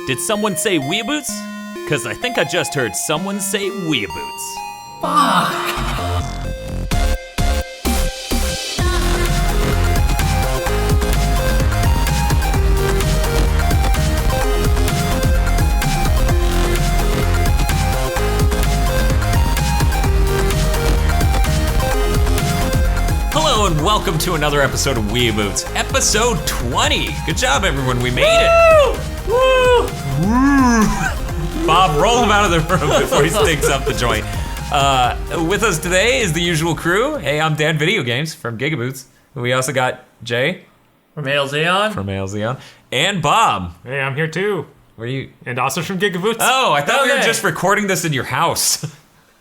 Did someone say WeeaBoots? Because I think I just heard someone say WeeaBoots. Hello and welcome to another episode of WeeaBoots, episode 20. Good job, everyone. We made it. Woo! Woo! Bob, roll him out of the room before he stinks up the joint. With us today is the usual crew. Hey, I'm Dan Video Games from GigaBoots. We also got Jay from ALZeon. And Bob. Hey, I'm here too. Where are you? And also from GigaBoots. Oh, I thought we were just recording this in your house.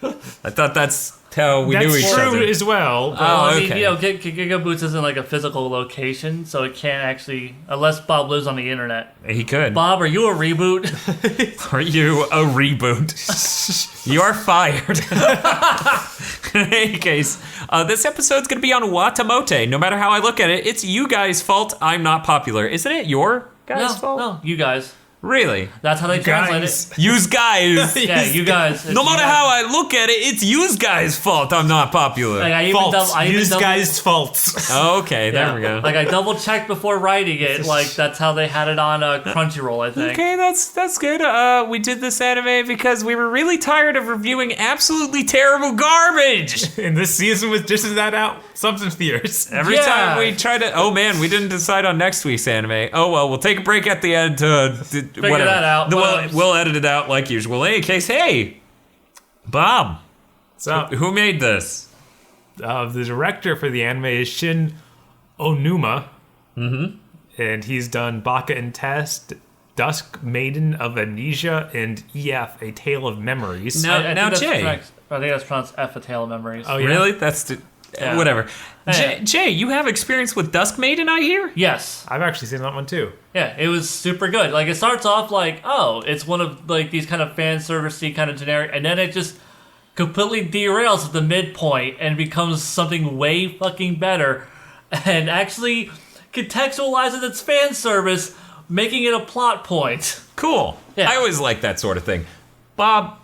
I thought that's how we knew each other. That's true as well. Oh, okay. I mean, GigaBoots isn't like a physical location, so it can't actually, unless Bob lives on the internet. He could. Bob, are you a reboot? Are you a reboot? You are fired. In any case, this episode's gonna be on Watamote. No matter how I look at it, it's you guys' fault I'm not popular. Isn't it your guys' fault? No, you guys. Really? That's how they translate it. Yous guys. Yeah, you guys. No matter how I look at it, it's yous guys' fault I'm not popular. Like, guys' faults. Okay, there we go. Like, I double checked before writing it. Like, that's how they had it on Crunchyroll, I think. Okay, that's good. We did this anime because we were really tired of reviewing absolutely terrible garbage. And this season was just as that out. Something fierce. Every time we try to, oh man, we didn't decide on next week's anime. Oh well, we'll take a break at the end to figure that out. We'll edit it out like usual. In any case, hey, Bob. So who made this? The director for the anime is Shin Onuma. Mm-hmm. And he's done Baka and Test, Dusk Maiden of Amnesia, and EF, A Tale of Memories. Now Jay. I think that's pronounced F, A Tale of Memories. Oh, yeah? Really? That's whatever. Yeah. Jay, you have experience with Dusk Maiden, I hear? Yes. I've actually seen that one too. Yeah, it was super good. Like, it starts off like, oh, it's one of like these kind of fan servicey kind of generic, and then it just completely derails at the midpoint and becomes something way fucking better, and actually contextualizes its fan service, making it a plot point. Cool. Yeah. I always like that sort of thing. Bob,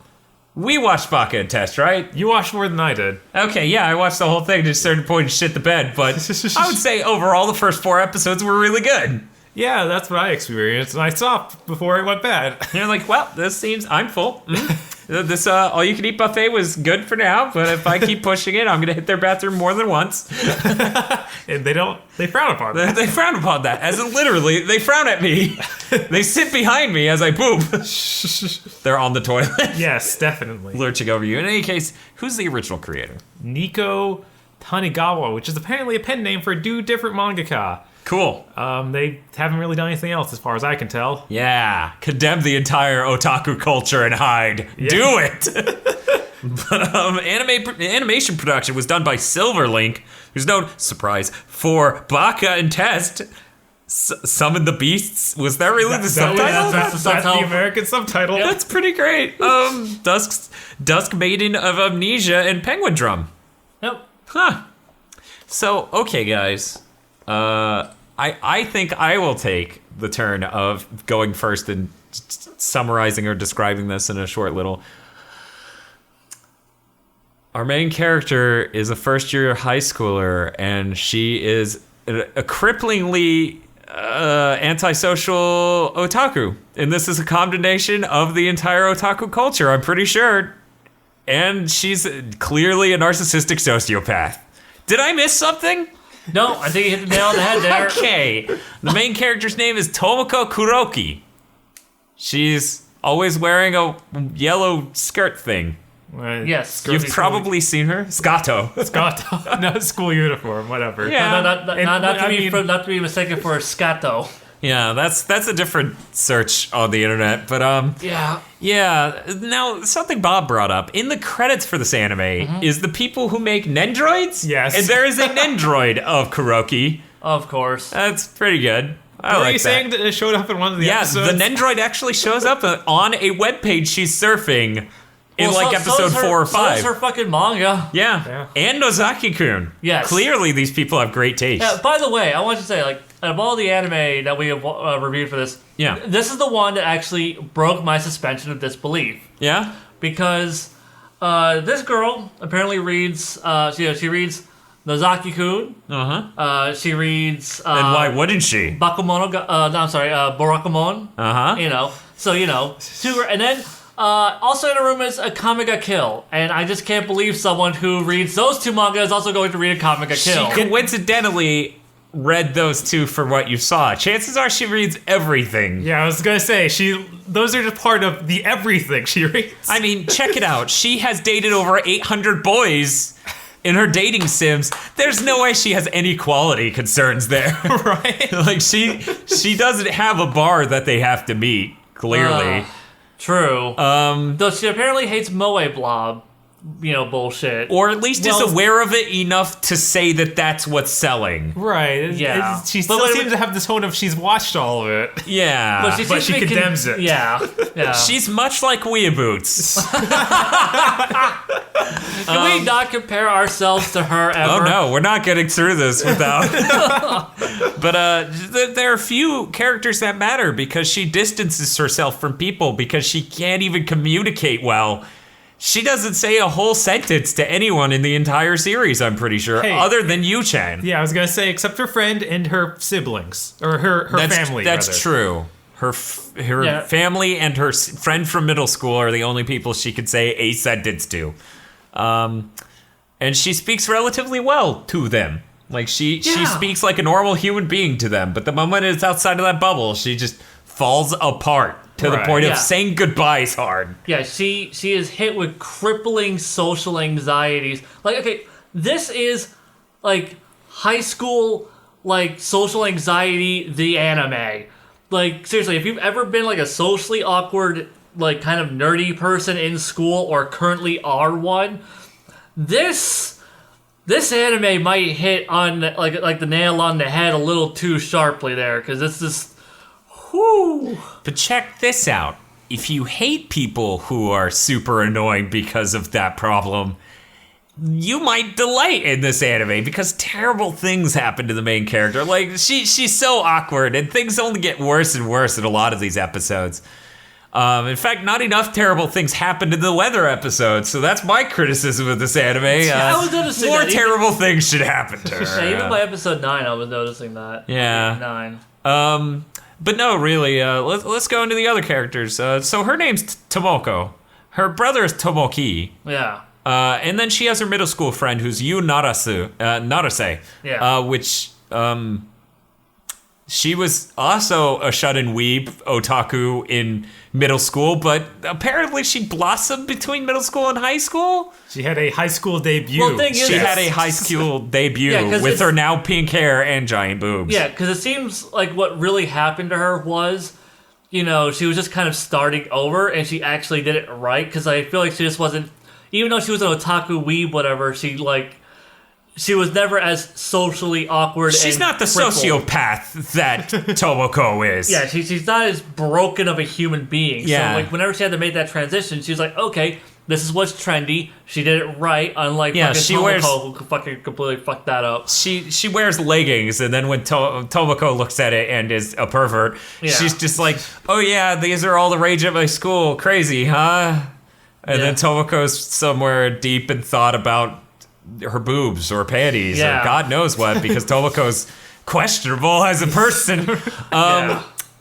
we watched Baka and Test, right? You watched more than I did. Okay, yeah, I watched the whole thing to a certain point and shit the bed, but I would say overall the first 4 episodes were really good. Yeah, that's what I experienced, and I stopped before it went bad. You're like, well, this seems, I'm full. This all-you-can-eat buffet was good for now, but if I keep pushing it, I'm going to hit their bathroom more than once. And they frown upon that. They frown upon that, as in literally, they frown at me. They sit behind me as I poop. They're on the toilet. Yes, definitely. Lurching over you. In any case, who's the original creator? Nico Tanigawa, which is apparently a pen name for two different mangaka. Cool. They haven't really done anything else as far as I can tell. Yeah, condemn the entire otaku culture and hide. Yeah. Do it! But animation production was done by Silverlink, who's known, surprise, for Baka and Test. Summon the Beasts? Was that really the subtitle? That's the American subtitle. Yep. That's pretty great. Dusk Maiden of Amnesia and Penguin Drum. Yep. Huh. So, okay, guys. I think I will take the turn of going first and summarizing or describing this in a short little. Our main character is a first-year high schooler, and she is a cripplingly antisocial otaku. And this is a condemnation of the entire otaku culture, I'm pretty sure. And she's clearly a narcissistic sociopath. Did I miss something? No, I think you hit the nail on the head there. Okay. The main character's name is Tomoko Kuroki. She's always wearing a yellow skirt thing. Yes. You've probably seen her. Scato. No, school uniform, whatever. Yeah. Not to be mistaken for Scato. Yeah, that's a different search on the internet, but yeah. Now, something Bob brought up in the credits for this anime is the people who make Nendroids. Yes, and there is a Nendroid of Kuroki. Of course, that's pretty good. Are you saying that it showed up in one of the episodes? Yeah, the Nendroid actually shows up on a webpage she's surfing. In episode 4 or 5. So is her fucking manga. Yeah. And Nozaki-kun. Yes. Clearly these people have great taste. Yeah, by the way, I want to say, of all the anime that we have reviewed for this, Yeah. this is the one that actually broke my suspension of disbelief. Yeah? Because this girl apparently reads, she reads Nozaki-kun. Uh-huh. She reads. And why wouldn't she? Borakamon. Uh-huh. And then also in the room is a Kame ga Kill, and I just can't believe someone who reads those two manga is also going to read a Kame ga Kill. She coincidentally read those two for what you saw. Chances are she reads everything. Yeah, I was gonna say those are just part of the everything she reads. I mean, check it out. She has dated over 800 boys in her dating sims. There's no way she has any quality concerns there. Right? Like she doesn't have a bar that they have to meet, clearly. True. Though she apparently hates Moe Blob, bullshit. Or at least is aware of it enough to say that that's what's selling. Right. Yeah. She still seems to have this tone of she's watched all of it. Yeah. But she condemns it. Yeah. She's much like WeeaBoots. Can we not compare ourselves to her ever? Oh no, we're not getting through this without. But there are few characters that matter because she distances herself from people because she can't even communicate well. She doesn't say a whole sentence to anyone in the entire series, I'm pretty sure, other than Yu-chan. Yeah, I was gonna say, except her friend and her siblings. Or her family, That's rather. true. Her family and her friend from middle school are the only people she could say a sentence to. And she speaks relatively well to them. Like, she speaks like a normal human being to them. But the moment it's outside of that bubble, she just falls apart. To the point of saying goodbye is hard. Yeah, she is hit with crippling social anxieties. Like, okay, this is like high school like social anxiety, the anime. Like, seriously, if you've ever been like a socially awkward, like kind of nerdy person in school or currently are one, this anime might hit on like the nail on the head a little too sharply there, because it's just. Whew. But check this out. If you hate people who are super annoying because of that problem, you might delight in this anime because terrible things happen to the main character. Like, she's so awkward, and things only get worse and worse in a lot of these episodes. In fact, not enough terrible things happened in the weather episodes, so that's my criticism of this anime. I was noticing more that terrible things should happen to her. Yeah, even by episode 9, I was noticing that. Yeah. 9. But no, really, let's go into the other characters. So her name's Tomoko. Her brother is Tomoki. Yeah. And then she has her middle school friend who's Yu Narase. Yeah. Which, she was also a shut-in weeb otaku in middle school, but apparently she blossomed between middle school and high school. She had a high school debut. Well, the thing is, She had a high school debut with her now pink hair and giant boobs. Yeah, because it seems like what really happened to her was, she was just kind of starting over, and she actually did it right, because I feel like she just wasn't, even though she was an otaku weeb, whatever, she was never as socially awkward. She's not the sociopath that Tomoko is. Yeah, she's not as broken of a human being. Yeah. So, like, whenever she had to make that transition, she was like, okay, this is what's trendy. She did it right, unlike fucking Tomoko, who fucking completely fucked that up. She wears leggings, and then when Tomoko looks at it and is a pervert, she's just like, oh yeah, these are all the rage at my school. Crazy, huh? And then Tomoko's somewhere deep in thought about her boobs or panties or God knows what, because Tomoko's questionable as a person.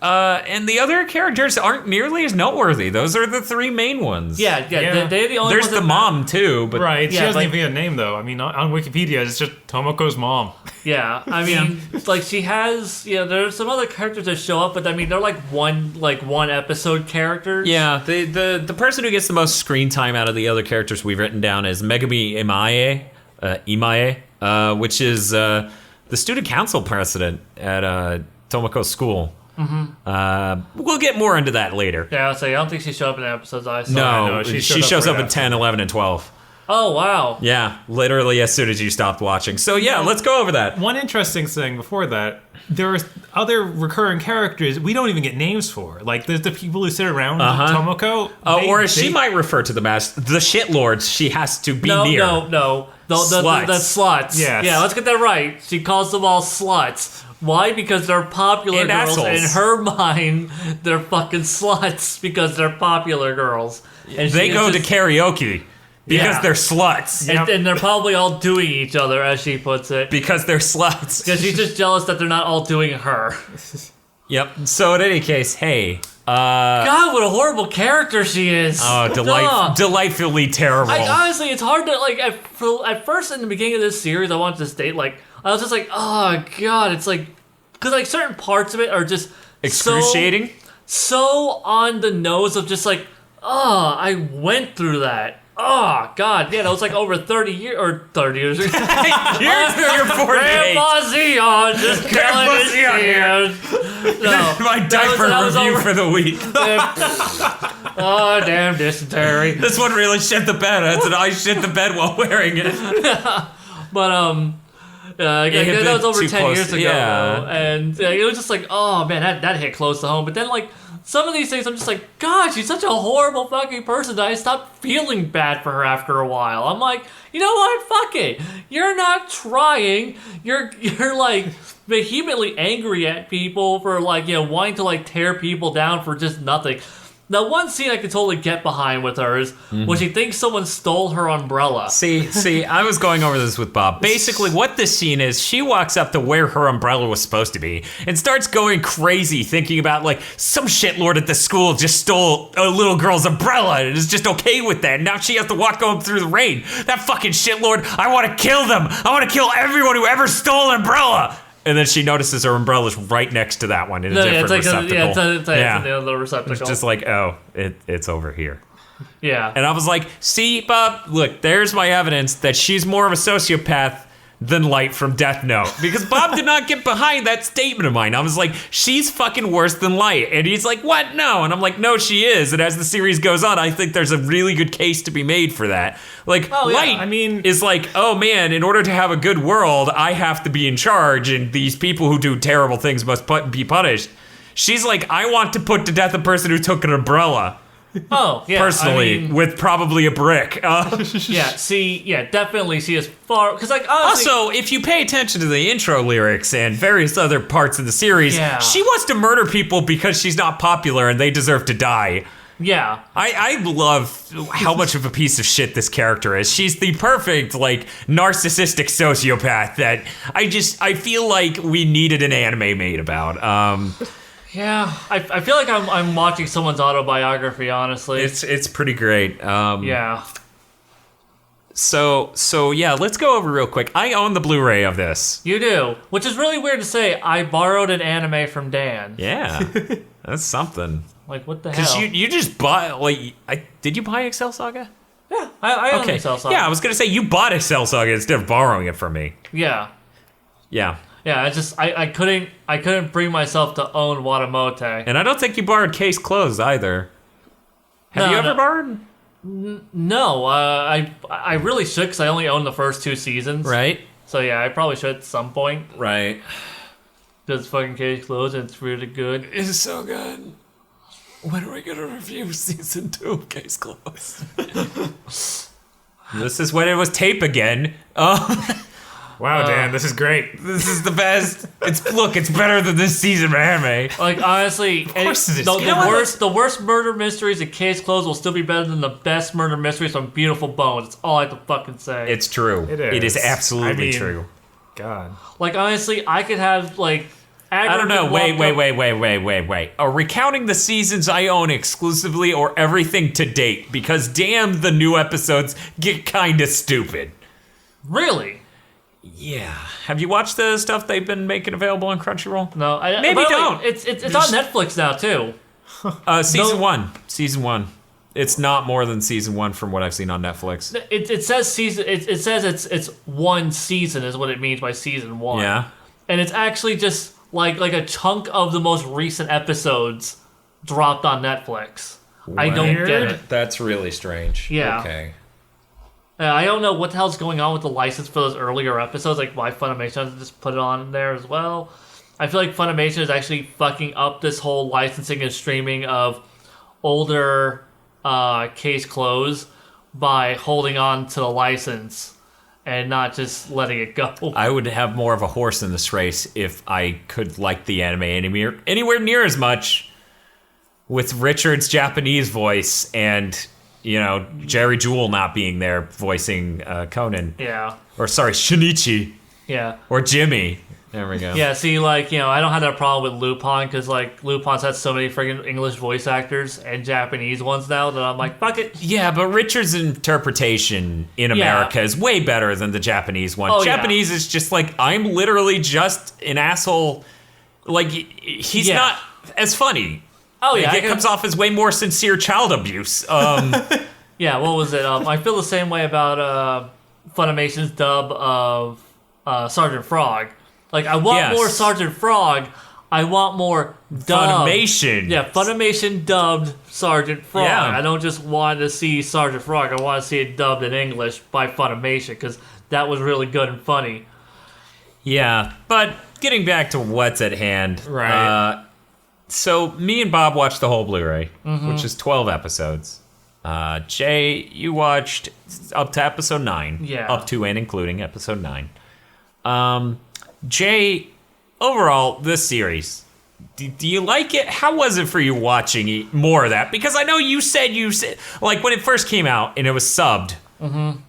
And the other characters aren't nearly as noteworthy. Those are the three main ones. Yeah. They're the only There's ones the mom too, but right. She doesn't even get a name though. I mean, on Wikipedia, it's just Tomoko's mom. Yeah, I mean, like she has. There's some other characters that show up, but I mean, they're like one episode characters. Yeah, the person who gets the most screen time out of the other characters we've written down is Megumi Imae, which is the student council president at Tomoko's school. Mm-hmm. We'll get more into that later. Yeah, I'll say I don't think she showed up in the episodes I saw. No, she shows up in 10, 11, and 12. Oh, wow. Yeah, literally as soon as you stopped watching. So yeah, let's go over that. One interesting thing before that, there are other recurring characters we don't even get names for. Like, there's the people who sit around Tomoko. Or she might refer to them as the shitlords she has to be near. No. The sluts. Yes. Yeah, let's get that right. She calls them all sluts. Why? Because they're popular And girls. assholes. In her mind, they're fucking sluts because they're popular girls. And They she go is to just- karaoke because Yeah. they're sluts. and they're probably all doing each other, as she puts it. Because they're sluts. Because she's just jealous that they're not all doing her. Yep. So in any case, hey. God, what a horrible character she is. Oh, Ugh. delightfully terrible. Honestly, it's hard to, like, at first in the beginning of this series, I wanted to state, like, I was just like, oh, God, it's like, because, like, certain parts of it are just Excruciating? so on the nose of just, like, oh, I went through that. Oh, God, yeah, that was, like, over 30 years, or 30 years. You're 48. Grandpa Zeon just killing his Zeon here. tears. No, My diaper that was review over- for the week. Oh, damn dysentery. This one really shit the bed. I shit the bed while wearing it. But hit that was it over too 10 close. years ago, Yeah. though. And it was just like, oh man, that hit close to home. But then, like, some of these things, I'm just like, God, she's such a horrible fucking person that I stopped feeling bad for her after a while. I'm like, you know what? Fuck it. You're not trying. You're like vehemently angry at people for, like, you know, wanting to, like, tear people down for just nothing. Now, one scene I could totally get behind with her is when she thinks someone stole her umbrella. See, I was going over this with Bob. Basically, what this scene is, she walks up to where her umbrella was supposed to be and starts going crazy, thinking about, like, some shitlord at the school just stole a little girl's umbrella and is just okay with that. And now she has to walk home through the rain. That fucking shitlord, I want to kill them. I want to kill everyone who ever stole an umbrella. And then she notices her umbrella's right next to that one in a different receptacle. It's in the other receptacle. It's just like, oh, it's over here. Yeah. And I was like, see, Bob, look, there's my evidence that she's more of a sociopath than Light from Death Note. Because Bob did not get behind that statement of mine. I was like, she's fucking worse than Light. And he's like, what? No. And I'm like, no, she is. And as the series goes on, I think there's a really good case to be made for that. Like, Oh, yeah. Light I mean- is like, oh man, in order to have a good world, I have to be in charge, and these people who do terrible things must be punished. She's like, I want to put to death a person who took an umbrella. Oh, yeah. Personally, I mean, with probably a brick. definitely see as far, because, like, honestly, Also, if you pay attention to the intro lyrics and various other parts of the series, Yeah. she wants to murder people because she's not popular and they deserve to die. yeah. I love how much of a piece of shit this character is. She's the perfect, like, narcissistic sociopath that I feel like we needed an anime made about. Yeah, I feel like I'm watching someone's autobiography, honestly. It's pretty great. Yeah. So yeah, let's go over real quick. I own the Blu-ray of this. You do, which is really weird to say. I borrowed an anime from Dan. Yeah, that's something. Like, what the Because hell? you just bought, like, did you buy Excel Saga? Yeah, I own Okay. Excel Saga. Yeah, I was gonna say you bought Excel Saga instead of borrowing it from me. Yeah. Yeah, Yeah, I couldn't bring myself to own Watamote. and I don't think you borrowed Case Closed either. Have No, you ever no. borrowed? No, I really should, because I only own the first 2 seasons. Right. So yeah, I probably should at some point. Right. Because fucking case closed and it's really good. It's so good. When are we gonna review season 2 of Case Closed? This is when it was tape again. Wow, Dan, this is great. This is the best. It's better than this season of anime. Like, honestly, course it is. the You know what? the worst murder mysteries in Case Closed will still be better than the best murder mysteries on Beautiful Bones. That's all I have to fucking say. It's true. It is absolutely I mean, true. God. Like, honestly, I could have, like, I don't know. Aggregate Wait. Are we counting the seasons I own exclusively or everything to date? Because damn, the new episodes get kind of stupid. Really? Yeah. Have you watched the stuff they've been making available on Crunchyroll? No, Maybe by the way, don't. It's on Netflix now too. Season No. 1. Season 1. It's not more than season 1 from what I've seen on Netflix. It says season. It says it's one season is what it means by season 1. Yeah. And it's actually just like a chunk of the most recent episodes dropped on Netflix. I don't get it. That's really strange. Yeah. Okay. I don't know what the hell's going on with the license for those earlier episodes. Like, why Funimation doesn't just put it on there as well. I feel like Funimation is actually fucking up this whole licensing and streaming of older Case Closed by holding on to the license and not just letting it go. I would have more of a horse in this race if I could like the anime anywhere near as much with Richard's Japanese voice and, Jerry Jewell not being there voicing Conan. Yeah. Or, sorry, Shinichi. Yeah. Or Jimmy. There we go. Yeah, see, I don't have that problem with Lupin, because, Lupin's had so many friggin' English voice actors and Japanese ones now that I'm like, fuck it. Yeah, but Richard's interpretation in America is way better than the Japanese one. Oh, Japanese is just I'm literally just an asshole. He's not as funny. Oh, yeah. It comes off as way more sincere child abuse. Yeah, what was it? I feel the same way about Funimation's dub of Sergeant Frog. I want more Sergeant Frog. I want more dubbed. Funimation. Yeah, Funimation dubbed Sergeant Frog. Yeah. I don't just want to see Sergeant Frog. I want to see it dubbed in English by Funimation, because that was really good and funny. Yeah, but getting back to what's at hand. Right. So me and Bob watched the whole Blu-ray, which is 12 episodes. Jay, you watched up to episode 9. Yeah. Up to and including episode 9. Jay, overall, this series, do you like it? How was it for you watching more of that? Because I know you said, when it first came out and it was subbed,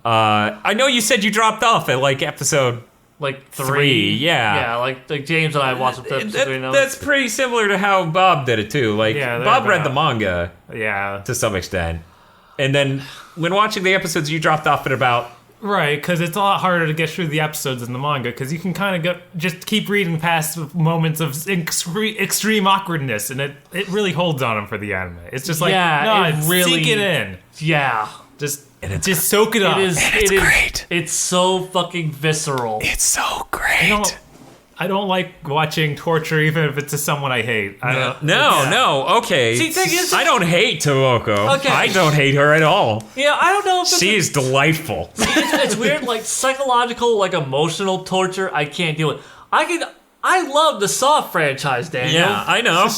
I know you said you dropped off at episode 3. Yeah. Yeah, like James and I watched up to episode 3. That's pretty similar to how Bob did it too. Bob read the manga to some extent. And then when watching the episodes, you dropped off at about... Right, because it's a lot harder to get through the episodes in the manga, because you can kind of just keep reading past moments of extreme awkwardness, and it really holds on them for the anime. It's just sink it in. Yeah. Just soak it up. It's great. It's so fucking visceral. It's so great. I don't like watching torture, even if it's to someone I hate. No, okay. See, thing is, I don't hate Tomoko. Okay. I don't hate her at all. Yeah, I don't know if she is delightful. It's weird, psychological, emotional torture, I can't deal with. I love the Saw franchise, Daniel. Yeah, I know.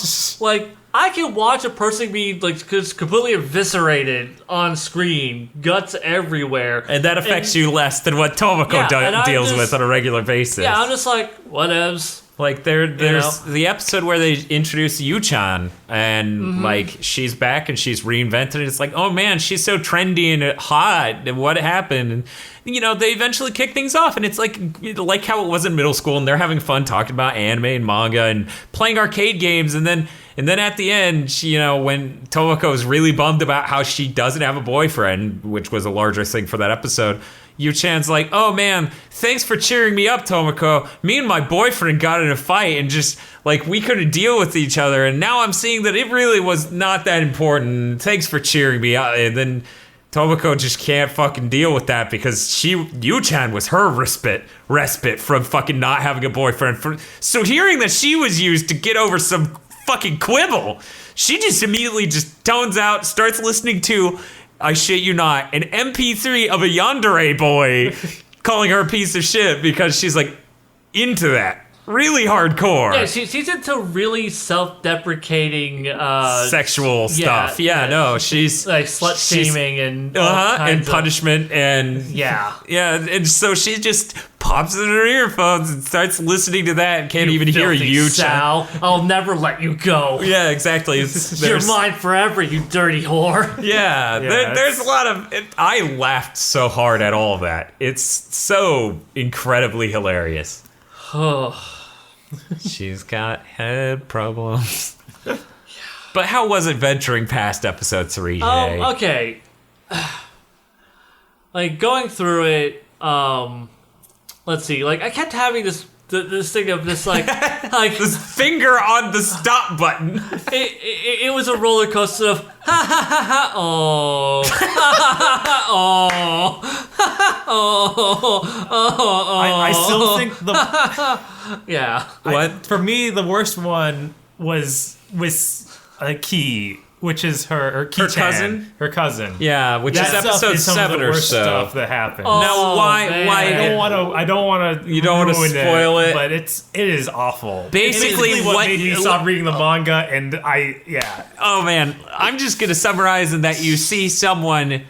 I can watch a person be just completely eviscerated on screen, guts everywhere, and that affects you less than what Tomoko deals with on a regular basis. Yeah, I'm just whatevs. There's the episode where they introduce Yu-chan, and she's back and she's reinvented it. It's oh man, she's so trendy and hot, and what happened? And they eventually kick things off, and it's like how it was in middle school, and they're having fun talking about anime and manga and playing arcade games, and then at the end, when Tomoko is really bummed about how she doesn't have a boyfriend, which was a larger thing for that episode, Yu-chan's oh man, thanks for cheering me up, Tomoko. Me and my boyfriend got in a fight and just, we couldn't deal with each other, and now I'm seeing that it really was not that important. Thanks for cheering me up. And then Tomoko just can't fucking deal with that, because Yu-chan was her respite from fucking not having a boyfriend. So hearing that she was used to get over some fucking quibble, she just immediately just tones out, starts listening to, I shit you not, an MP3 of a yandere boy calling her a piece of shit, because she's into that. Really hardcore. Yeah, she's into really self-deprecating sexual stuff. No, she's slut shaming and and punishment and yeah, and so she just pops in her earphones and starts listening to that and can't even hear you. Sal, I'll never let you go. Yeah, exactly. You're mine forever, you dirty whore. Yeah, there's a lot of. I laughed so hard at all of that. It's so incredibly hilarious. She's got head problems. But how was it venturing past episode 3, Jay? Okay. Going through it, let's see. I kept having this thing of this this finger on the stop button. It was a roller coaster of oh I still think yeah. For me, the worst one was Key, which is her cousin. Her cousin. Yeah, which is episode 7 or so. Stuff that happened. Now, why? I don't want to. You don't want to spoil it, but it is awful. Basically, what made me stop reading the manga, and Oh man, I'm just gonna summarize in that you see someone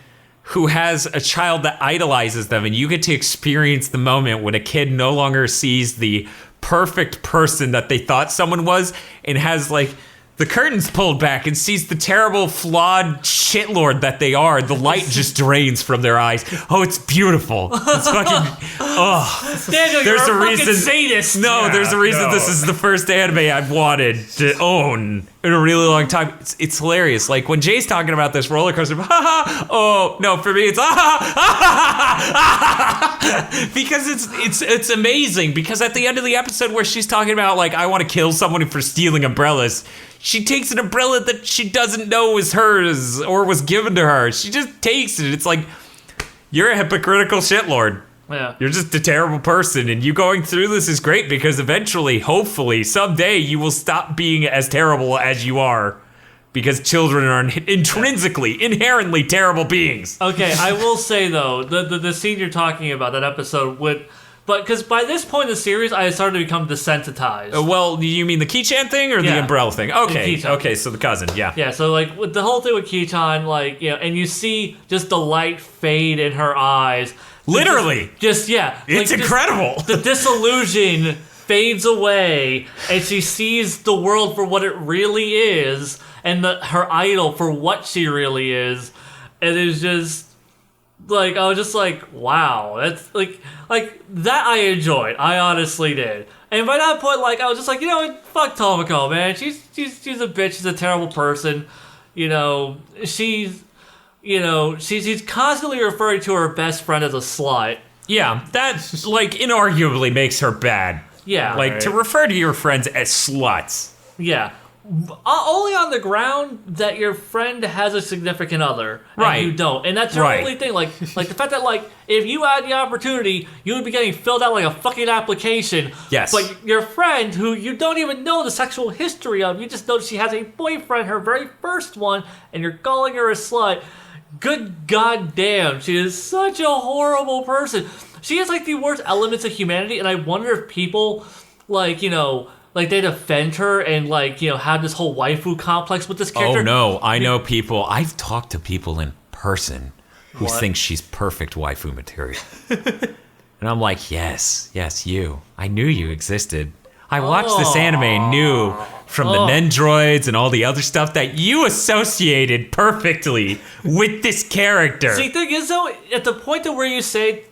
who has a child that idolizes them, and you get to experience the moment when a kid no longer sees the perfect person that they thought someone was and has like the curtains pulled back and sees the terrible, flawed shitlord that they are. The light just drains from their eyes. Oh, it's beautiful. It's fucking. Oh, Daniel, there's you're a a reason. fucking sadist. No, there's a reason no. this is the first anime I've wanted to own in a really long time. It's hilarious. Like when Jay's talking about this roller coaster, ha ha. Oh no, for me it's because it's amazing. Because at the end of the episode where she's talking about like I want to kill someone for stealing umbrellas. She takes an umbrella that she doesn't know is hers or was given to her. She just takes it. It's like, you're a hypocritical shitlord. Yeah. You're just a terrible person. And you going through this is great because eventually, hopefully, someday you will stop being as terrible as you are. Because children are inherently terrible beings. Okay, I will say though, the scene you're talking about, that episode but because by this point in the series, I had started to become desensitized. Well, you mean the Kichan thing or the Yeah. umbrella thing? Okay, Kichan. okay, so the cousin, yeah. Yeah, so like with the whole thing with Kichan, like, you know, and you see just the light fade in her eyes. Literally. Just yeah. It's like, incredible. The disillusion fades away, and she sees the world for what it really is, and her idol for what she really is, and it's just like I was just like, wow, that's like that I enjoyed. I honestly did. And by that point, like I was just like, you know, fuck Tomoko, man. She's a bitch. She's a terrible person. You know, she's constantly referring to her best friend as a slut. Yeah, that like inarguably makes her bad. Yeah, Like to refer to your friends as sluts. yeah. Only on the ground that your friend has a significant other, and Right. you don't, and that's your Right. only thing. Like the fact that like if you had the opportunity, you would be getting filled out like a fucking application. Yes. But your friend, who you don't even know the sexual history of, you just know she has a boyfriend, her very first one, and you're calling her a slut. Good goddamn, she is such a horrible person. She has like the worst elements of humanity, and I wonder if people like like they defend her and like have this whole waifu complex with this character. Oh no, I know people. I've talked to people in person who think she's perfect waifu material. And I'm like, yes, you. I knew you existed. I watched this anime and knew from the Nendroids and all the other stuff that you associated perfectly with this character. See, the thing is though, at the point where you say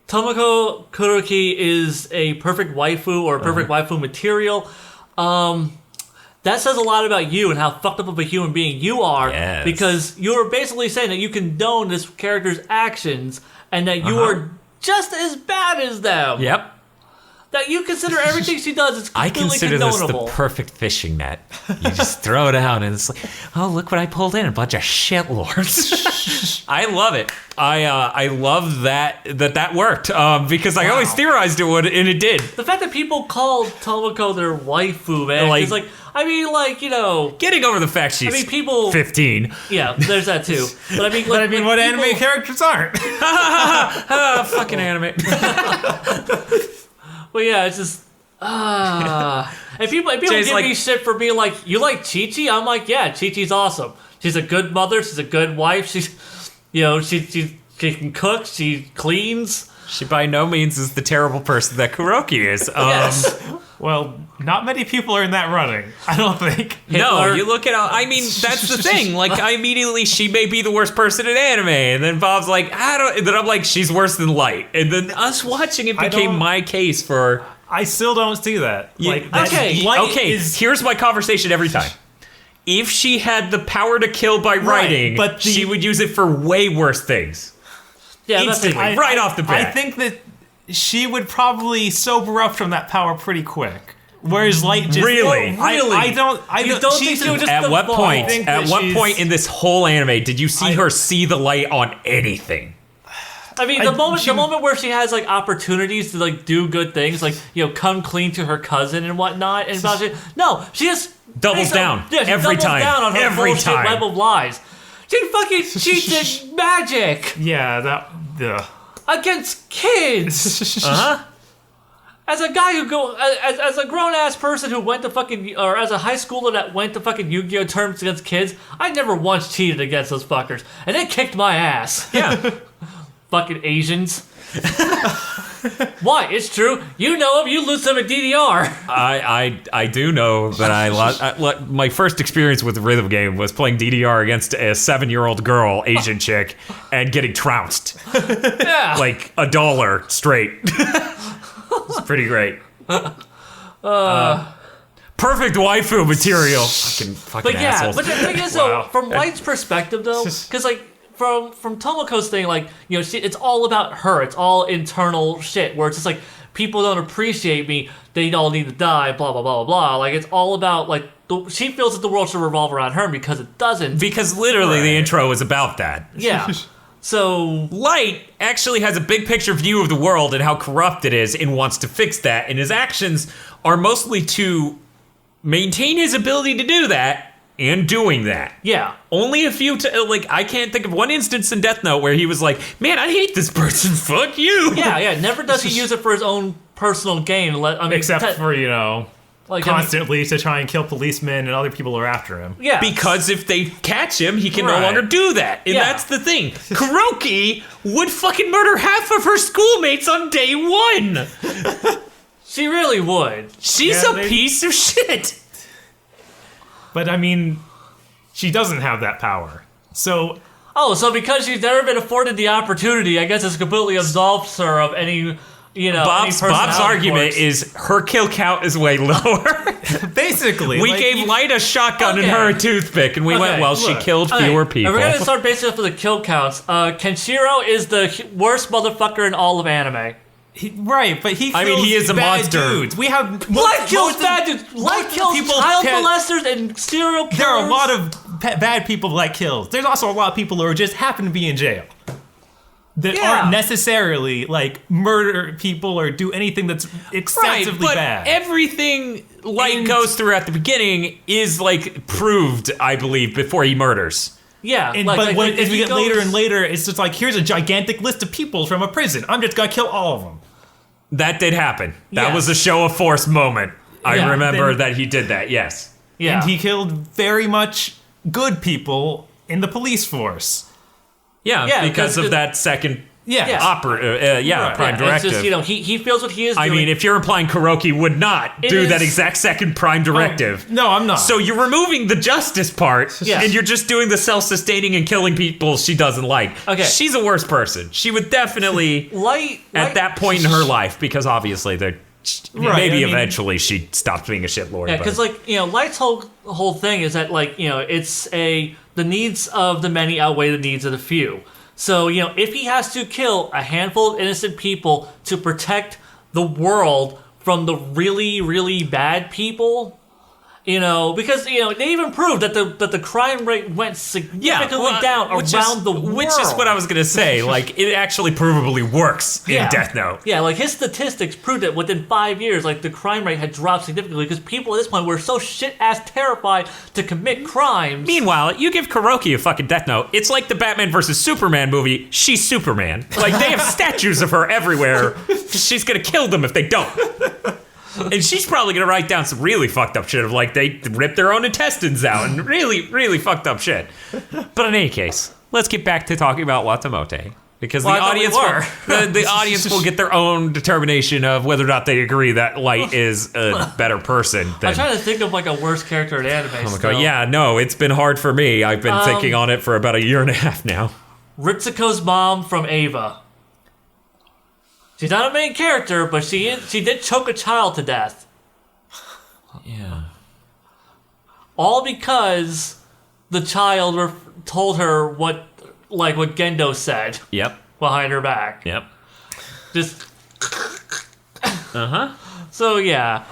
Tomoko Kuroki is a perfect waifu or a perfect waifu material, that says a lot about you and how fucked up of a human being you are. Yes. Because you're basically saying that you condone this character's actions and that you are just as bad as them. Yep. That you consider everything she does is I completely consider this condonable. the perfect fishing net. You just throw it out and it's like, oh, look what I pulled in, a bunch of shitlords. I love it. I love that worked because I always theorized it would, and it did. The fact that people call Tomoko their waifu, man, Like- it's like, I mean, like, Getting over the fact she's people 15. Yeah, there's that too. But I mean, like, What people- anime characters aren't? Fucking anime. Well, yeah, it's just and people Jay's give like- me shit for being like, you like Chi-Chi? I'm like, yeah, Chi-Chi's awesome. She's a good mother. She's a good wife. She's, she can cook. She cleans. She by no means is the terrible person that Kuroki is. Yes. Well, not many people are in that running, I don't think. No, Hitler. you look at I mean, that's the thing. Like, I immediately, she may be the worst person in anime. And then Bob's like, and then I'm like, she's worse than Light. And then us watching it I became don't- my case for... I still don't see that. Like, that okay, Light Okay, is- here's my conversation every time. If she had the power to kill by writing, but she would use it for way worse things. Yeah, that's the Instantly. thing. Right off the bat. I think that she would probably sober up from that power pretty quick. Whereas Light just Really? I don't. You don't she's think so? just At the what ball. point? I think At that what she's- point in this whole anime did you see her see the light on anything? I mean, the moment where she has like opportunities to like do good things, like come clean to her cousin and whatnot, and about no, she just Doubles down. Yeah, she Every doubles time. down on her Every bullshit time. web of lies. She did magic Yeah, that. against kids. Uh-huh. As a guy as a grown ass person who went to fucking, or as a high schooler that went to fucking Yu-Gi-Oh tournaments against kids, I never once cheated against those fuckers, and they kicked my ass. Yeah. Fucking Asians. Why? It's true. You know them. You lose them at DDR. I do know that I lost. My first experience with the rhythm game was playing DDR against a 7-year-old girl, Asian chick, and getting trounced. Yeah. Like $1 straight. It's pretty great. Perfect waifu material. Fucking But yeah, assholes. but the thing is, Wow. though, from Light's perspective, though, because like from Tomoko's thing, like, you know, it's all about her. It's all internal shit where it's just like, people don't appreciate me. They all need to die. Blah blah blah blah blah. Like, it's all about like she feels that the world should revolve around her because it doesn't. Because literally the intro is about that. Yeah. So Light actually has a big picture view of the world and how corrupt it is and wants to fix that, and his actions are mostly to maintain his ability to do that and doing that. yeah. Only a few, I can't think of one instance in Death Note where he was like, man, I hate this person, fuck you. Yeah. Never does he use it for his own personal gain. Except for, like, constantly to try and kill policemen and other people who are after him. Yeah. Because if they catch him, he can no Right. longer do that. And Yeah. that's the thing. Kuroki would fucking murder half of her schoolmates on day one. she really would. She's Yeah, a piece of shit. But I mean, she doesn't have that power. So Oh, so because she's never been afforded the opportunity, I guess it's completely absolves her of any, Bob's argument is her kill count is way lower. basically, We gave Light a shotgun and Okay. her a toothpick, and we went, Okay, well, she look. killed fewer people. And we're gonna start basing off of the kill counts. Kenshiro is the worst motherfucker in all of anime. right, but he. I mean, he kills is a bad monster. Dudes. We have Light kills most of- bad dudes. Light most of the kills people child can- molesters and serial killers. There are a lot of bad people Light kills. There's also a lot of people who are just happen to be in jail. That Yeah. aren't necessarily murder people or do anything that's excessively but bad. everything Light And- goes through at the beginning is proved, I believe, before he murders. Yeah, And, like, but like, when, like, as if we he get later goes- and later, it's just like, here's a gigantic list of people from a prison. I'm just gonna kill all of them. That did happen. That Yes. was a show of force moment. I Yeah, remember then- that he did that, yes. yeah, And he killed very much good people in the police force. Yeah, Yeah, because because of it- that second Yeah. Yeah. Right. prime it's directive. just, he feels what he is I doing. mean, if you're implying Kuroki would not It do that is- exact second prime directive. No, I'm not. So you're removing the justice part, Yes. and you're just doing the self-sustaining and killing people she doesn't like. Okay. She's a worse person. She would definitely, Light at that point in her life, because obviously Right, maybe I mean- eventually she stops being a shitlord. Yeah, but- because Light's whole thing is that it's the needs of the many outweigh the needs of the few. So if he has to kill a handful of innocent people to protect the world from the really really bad people, because they even proved that the crime rate went significantly down around the world. Which is what I was gonna say. It actually provably works in Death Note. Yeah, his statistics proved that within 5 years, the crime rate had dropped significantly because people at this point were so shit-ass terrified to commit crimes. Meanwhile, you give Kuroki a fucking Death Note, it's like the Batman versus Superman movie, she's Superman. They have statues of her everywhere. She's gonna kill them if they don't. And she's probably gonna write down some really fucked up shit of they rip their own intestines out and really, really fucked up shit. But in any case, let's get back to talking about Watamote. Because Well, I thought the audience will get their own determination of whether or not they agree that Light is a better person than... I'm trying to think of a worst character in anime. Oh my god, yeah, no, it's been hard for me. I've been thinking on it for about a year and a half now. Ritsuko's mom from Ava. She's not a main character, but she did choke a child to death. Yeah. All because the child told her what Gendo said Yep. behind her back. Yep. Just Uh-huh. so yeah.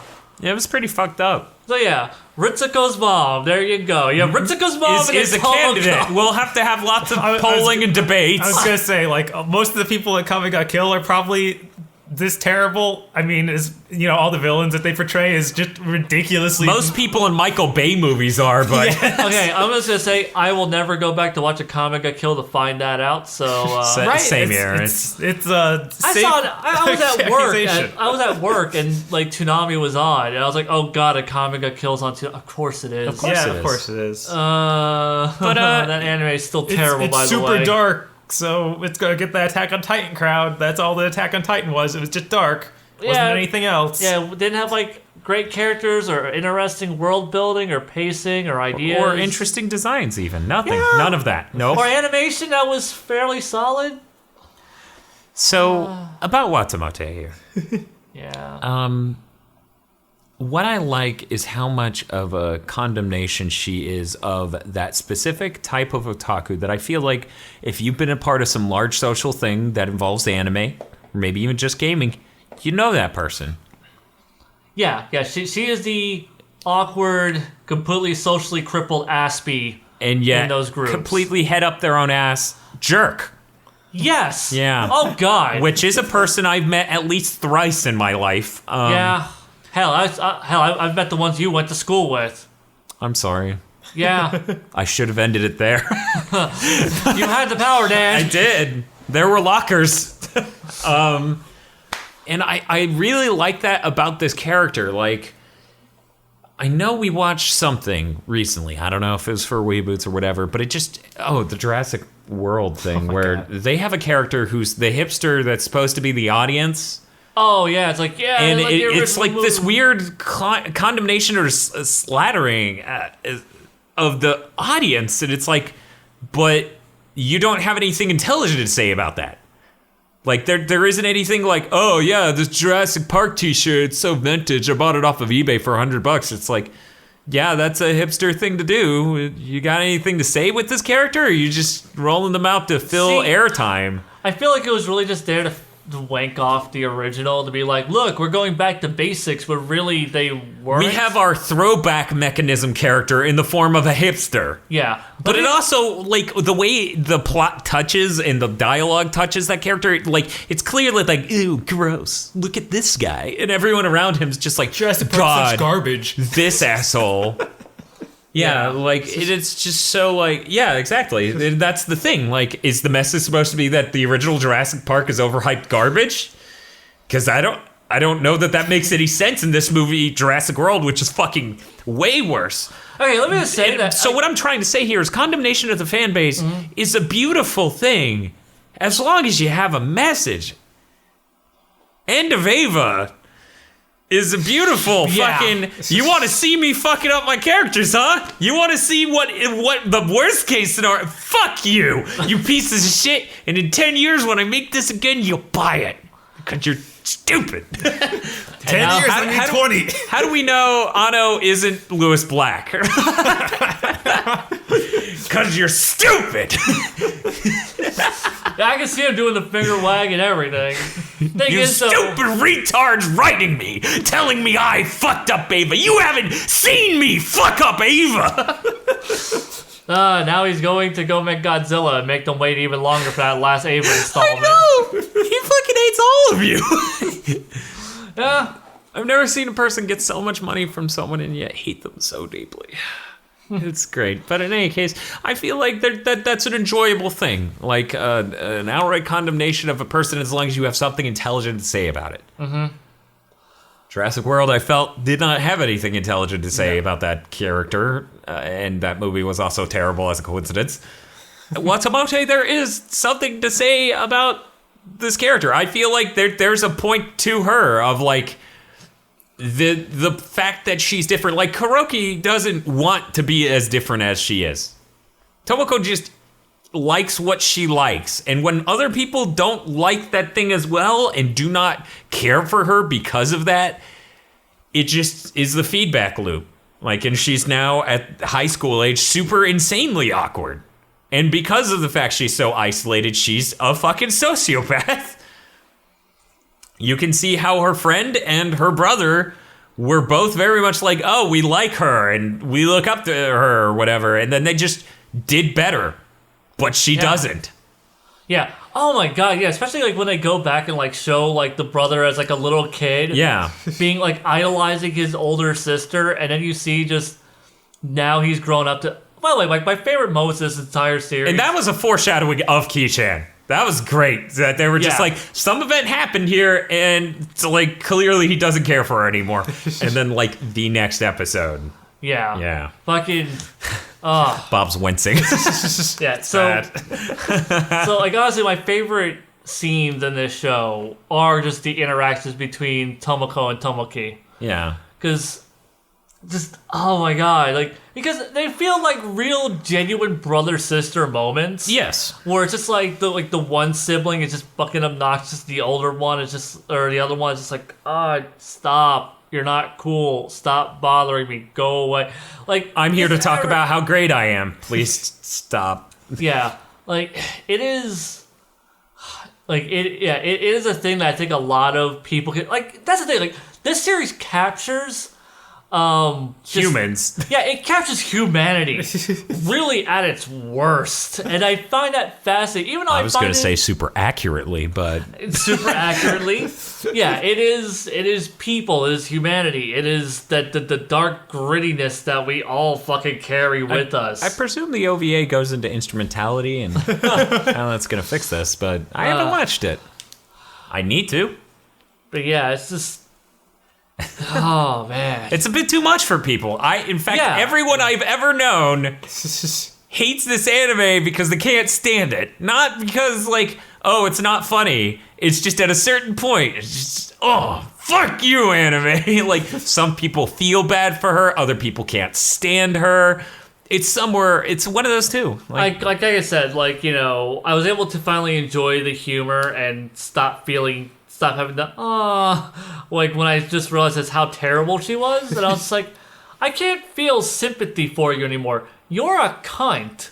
Yeah, it was pretty fucked up. So yeah, Ritsuko's mom. There you go. Yeah, Ritsuko's mom Is a candidate. We'll have to have lots of I was- polling and debates. I was gonna say, most of the people that Kami got killed are probably this terrible. I mean, all the villains that they portray is just ridiculously. Most people in Michael Bay movies are, but Okay, I'm just gonna say I will never go back to watch a comic I kill to find that out. So same here. It's I saw it. I was at work. I was at work, and like Toonami was on, and I was like, "Oh God, a comic I kills on Toonami." Of course it is. Of course of course it is. But that anime is still terrible. It's by the way, super dark. So it's gonna get the Attack on Titan crowd. That's all the Attack on Titan was. It was just dark. Wasn't anything else. Yeah, didn't have like great characters or interesting world building or pacing or ideas or interesting designs. Even nothing. Yeah. None of that. No. Or animation that was fairly solid. So about Watamote here. Yeah. What I like is how much of a condemnation she is of that specific type of otaku that I feel like if you've been a part of some large social thing that involves anime, or maybe even just gaming, you know that person. Yeah, she is the awkward, completely socially crippled Aspie and yet in those groups. Completely head up their own ass jerk. Yes. Yeah. Oh, God. Which is a person I've met at least thrice in my life. Yeah. Hell, I've met the ones you went to school with. I'm sorry. Yeah. I should have ended it there. You had the power, Dan. I did. There were lockers. And I really like that about this character. Like, I know we watched something recently. I don't know if it was for WeeaBoots or whatever, but it just, the Jurassic World thing where they have a character who's the hipster that's supposed to be the audience. Oh, yeah, it's like, yeah. And like it's like this weird condemnation or slattering of the audience. And it's like, but you don't have anything intelligent to say about that. Like, there isn't anything like, oh, yeah, this Jurassic Park t-shirt, it's so vintage. I bought it off of eBay for $100. It's like, yeah, that's a hipster thing to do. You got anything to say with this character, or are you just rolling them out to fill airtime? I feel like it was really just there to wank off the original, to be like, look, we're going back to basics, but really they weren't. We have our throwback mechanism character in the form of a hipster. Yeah. But it also, like, the way the plot touches and the dialogue touches that character, like, it's clearly like, ew, gross, look at this guy. And everyone around him is just like, God, garbage. This asshole. Yeah, like, it's just so, like, yeah, exactly. That's the thing. Like, is the message supposed to be that the original Jurassic Park is overhyped garbage? Because I don't know that makes any sense in this movie, Jurassic World, which is fucking way worse. Okay, let me just say that. So what I'm trying to say here is condemnation of the fan base is a beautiful thing, as long as you have a message. End of Ava is a beautiful fucking. You want to see me fucking up my characters, huh? You want to see what the worst case scenario? Fuck you, you pieces of shit. And in 10 years, when I make this again, you'll buy it because you're stupid. 10 years, I need 20. How do we know Anno isn't Lewis Black? Because you're stupid. I can see him doing the finger wag and everything. You stupid retards writing me, telling me I fucked up Ava. You haven't seen me fuck up Ava. Now he's going to go make Godzilla and make them wait even longer for that last Ava installment. I know! He fucking hates all of you. Yeah. I've never seen a person get so much money from someone and yet hate them so deeply. It's great. But in any case, I feel like that's an enjoyable thing. Like an outright condemnation of a person as long as you have something intelligent to say about it. Mm-hmm. Jurassic World, I felt, did not have anything intelligent to say about that character. And that movie was also terrible as a coincidence. Watamote, there is something to say about this character. I feel like there's a point to her of like the fact that she's different. Like Kuroki doesn't want to be as different as she is. Tomoko just likes what she likes, and when other people don't like that thing as well and do not care for her because of that, it just is the feedback loop. Like, and she's now at high school age super insanely awkward. And because of the fact she's so isolated, she's a fucking sociopath. You can see how her friend and her brother were both very much like, oh, we like her and we look up to her or whatever. And then they just did better. But she doesn't. Yeah. Oh my god, yeah, especially like when they go back and like show like the brother as like a little kid. Yeah. Being like idolizing his older sister, and then you see just now he's grown up to. By the way, like my favorite moments of this entire series. And that was a foreshadowing of Ki-chan. That was great. That they were just like, some event happened here, and it's like clearly he doesn't care for her anymore. And then like the next episode. Yeah. Yeah. Fucking. Bob's wincing. Yeah. So like honestly, my favorite scenes in this show are just the interactions between Tomoko and Tomoki. Yeah. Because just oh my god, like because they feel like real genuine brother sister moments. Yes. Where it's just like the one sibling is just fucking obnoxious, the older one is just or the other one is just like, stop, you're not cool, stop bothering me, go away. Like I'm here to talk about how great I am. Please stop. Yeah. Like it is like it is a thing that I think a lot of people can like that's the thing, like this series captures humans. Yeah, it captures humanity really at its worst, and I find that fascinating. Even though I was going to say super accurately, but super accurately, yeah, it is. It is people. It is humanity. It is the dark grittiness that we all fucking carry with us. I presume the OVA goes into instrumentality, and how that's going to fix this, but I haven't watched it. I need to. But yeah, it's just. Oh man, it's a bit too much for people. In fact, everyone I've ever known hates this anime because they can't stand it. Not because like, oh, it's not funny. It's just at a certain point, it's just, oh, fuck you, anime. Like some people feel bad for her, other people can't stand her. It's somewhere. It's one of those two. Like I said, like I was able to finally enjoy the humor and stop having the like when I just realized that's how terrible she was, and I was like, I can't feel sympathy for you anymore. You're a cunt.